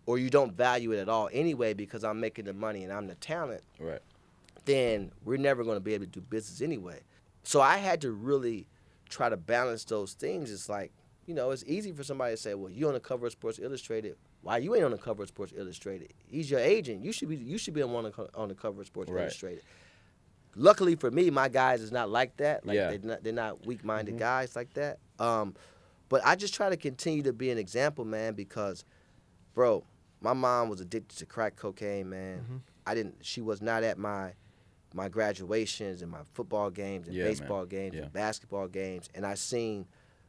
or you don't value it at all anyway because I'm making the money and I'm the talent, Right. then we're never going to be able to do business anyway. So I had to really try to balance those things. It's like, you know, it's easy for somebody to say, well, you on the cover of Sports Illustrated. Why you ain't on the cover of Sports Illustrated? He's your agent. You should be on the cover of Sports Right. Illustrated. Luckily for me, my guys is not like that. Like Yeah. they're not weak-minded guys like that. But I just try to continue to be an example, man, because, bro, my mom was addicted to crack cocaine, man. She was not at my graduations and my football games and Yeah, baseball man. games Yeah. and basketball games, and I seen,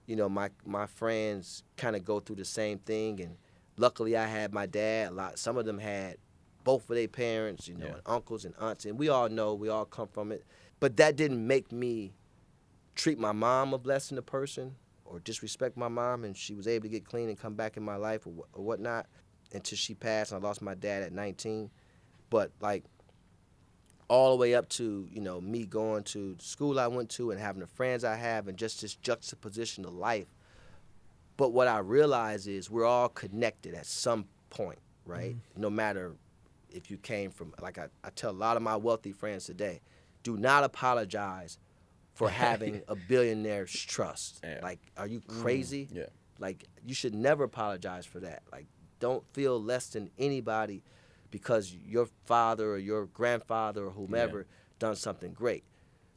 you know, my friends kind of go through the same thing. And luckily, I had my dad. Some of them had both of their parents, you know, Yeah. and uncles and aunts, and we all know, we all come from it. But that didn't make me treat my mom a less than a person or disrespect my mom, and she was able to get clean and come back in my life or whatnot until she passed, and I lost my dad at 19. But like, all the way up to, you know, me going to the school I went to and having the friends I have and just this juxtaposition of life. But what I realize is we're all connected at some point, right? No matter if you came from, like I tell a lot of my wealthy friends today, do not apologize for having a billionaire's trust. Yeah. Like, are you crazy? Yeah. Like, you should never apologize for that. Like, don't feel less than anybody because your father or your grandfather or whomever done something great.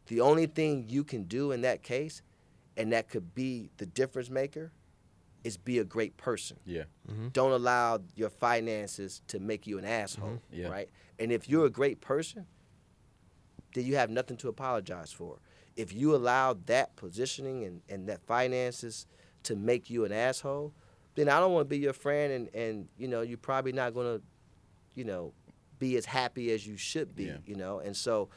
The only thing you can do in that case, and that could be the difference maker, is be a great person. Yeah. Don't allow your finances to make you an asshole, Yeah. right? And if you're a great person, then you have nothing to apologize for. If you allow that positioning and that finances to make you an asshole, then I don't want to be your friend, and you know, you're probably not going to, you know, be as happy as you should be, you know? And so,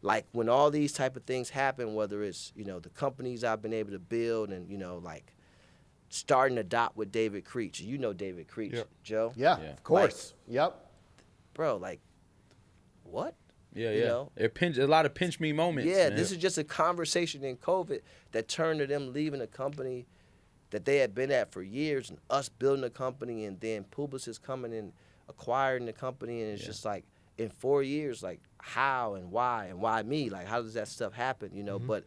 like, when all these type of things happen, whether it's, you know, the companies I've been able to build and, you know, like, starting to dot with David Creech. You know David Creech, Joe? Yeah, of course. Yep. Bro, like, what? Yeah, You know? A lot of pinch me moments. Yeah, man. this is just a conversation in COVID that turned to them leaving a company that they had been at for years and us building a company, and then Publicis coming and acquiring the company, and it's just like, in 4 years, like, how and why me? Like, how does that stuff happen, you know? But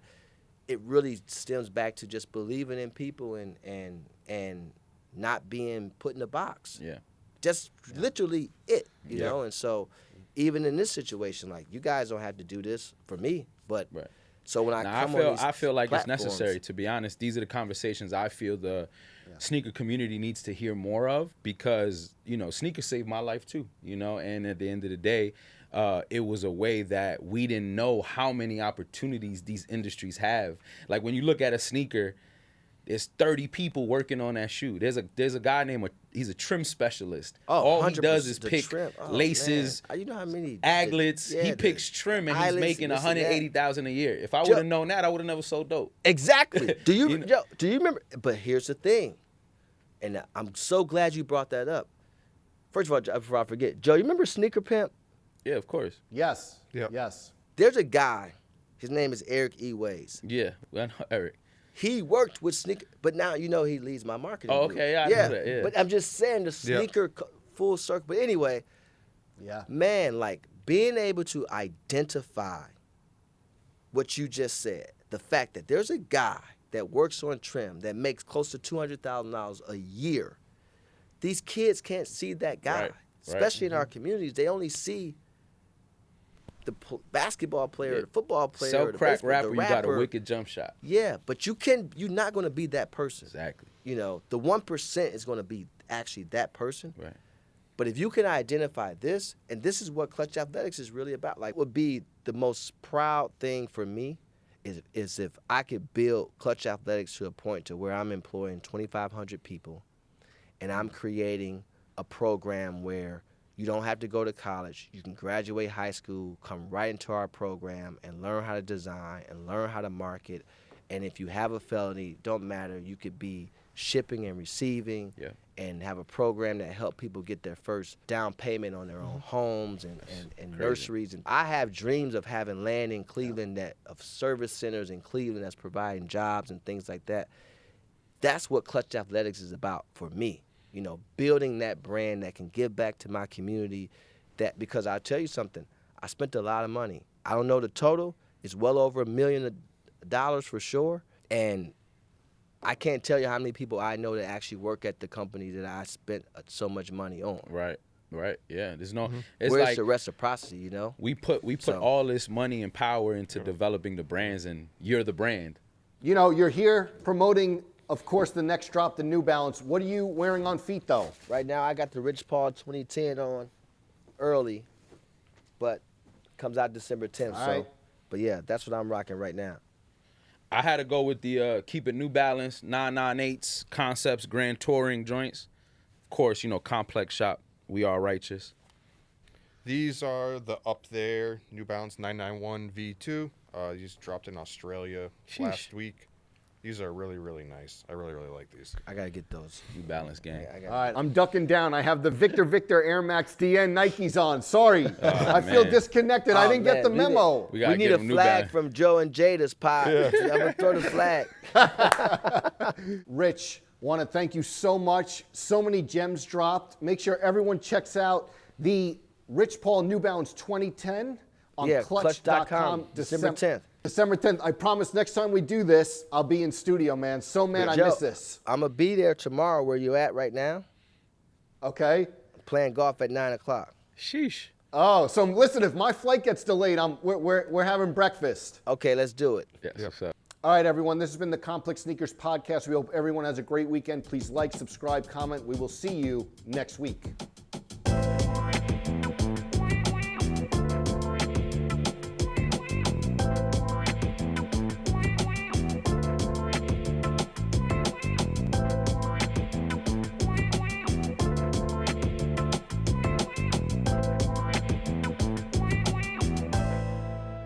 it really stems back to just believing in people and not being put in a box. Yeah. Just literally it, you know? And so even in this situation, like, you guys don't have to do this for me, but so when I feel like it's platforms, necessary, to be honest. These are the conversations I feel the sneaker community needs to hear more of, because, you know, sneakers saved my life too, you know, and at the end of the day, it was a way that we didn't know how many opportunities these industries have. Like, when you look at a sneaker, there's 30 people working on that shoe. There's a guy named he's a trim specialist. All he does is pick laces, you know how many aglets. He picks trim, and he's making $180,000 a year. If I would have known that, I would have never sold dope. Exactly. Do you remember? But here's the thing, and I'm so glad you brought that up. First of all, before I forget, Joe, you remember Sneaker Pimp? Yeah, of course. Yes. Yep. Yes. There's a guy. His name is Eric E. Ways. Yeah, I know Eric. He worked with sneaker, but now you know he leads my marketing. Oh, group. okay, I know that. Yeah. But I'm just saying the sneaker full circle. But anyway, man, like, being able to identify what you just said, the fact that there's a guy that works on trim that makes close to $200,000 a year. These kids can't see that guy, especially in our communities. They only see the basketball player, the football player, Sell the crack baseball, rapper, the you got a rapper. wicked jump shot. Yeah, but you're not going to be that person. Exactly. You know, the 1% is going to be actually that person. Right. But if you can identify this, and this is what Clutch Athletics is really about, like, would be the most proud thing for me is if I could build Clutch Athletics to a point to where I'm employing 2,500 people, and I'm creating a program where you don't have to go to college. You can graduate high school, come right into our program, and learn how to design and learn how to market. And if you have a felony, don't matter. You could be shipping and receiving and have a program that help people get their first down payment on their own homes and nurseries. And I have dreams of having land in Cleveland, of service centers in Cleveland that's providing jobs and things like that. That's what Clutch Athletics is about for me. You know, building that brand that can give back to my community. That, because I'll tell you something, I spent a lot of money. I don't know the total. It's well over $1 million for sure. And I can't tell you how many people I know that actually work at the company that I spent so much money on. Right. Yeah. There's no. It's Where's like the reciprocity? You know. We put all this money and power into developing the brands, and you're the brand. You know, you're here promoting, of course, the next drop, the New Balance. What are you wearing on feet, though? Right now, I got the Rich Paul 2010 on early, but comes out December 10th. All right. But yeah, that's what I'm rocking right now. I had to go with the keep it New Balance 998s, Concepts, Grand Touring joints. Of course, you know, Complex Shop. We are righteous. These are the Up There New Balance 991 V2. These dropped in Australia last week. These are really, really nice. I really, really like these. I gotta get those. New Balance gang. All right, I'm ducking down. I have the Victor Air Max DN Nikes on. Sorry, I feel disconnected. I didn't get the memo. We need a flag from Joe and Jada's pod. I'm gonna throw the flag. Rich, want to thank you so much. So many gems dropped. Make sure everyone checks out the Rich Paul New Balance 2010 on clutch.com. December 10th. December 10th. I promise next time we do this, I'll be in studio, man. So, man, I miss this. I'm going to be there tomorrow where you at right now. Okay. Playing golf at 9 o'clock. Sheesh. Oh, so listen, if my flight gets delayed, we're having breakfast. Okay, let's do it. Yes. Yep. All right, everyone. This has been the Complex Sneakers Podcast. We hope everyone has a great weekend. Please like, subscribe, comment. We will see you next week.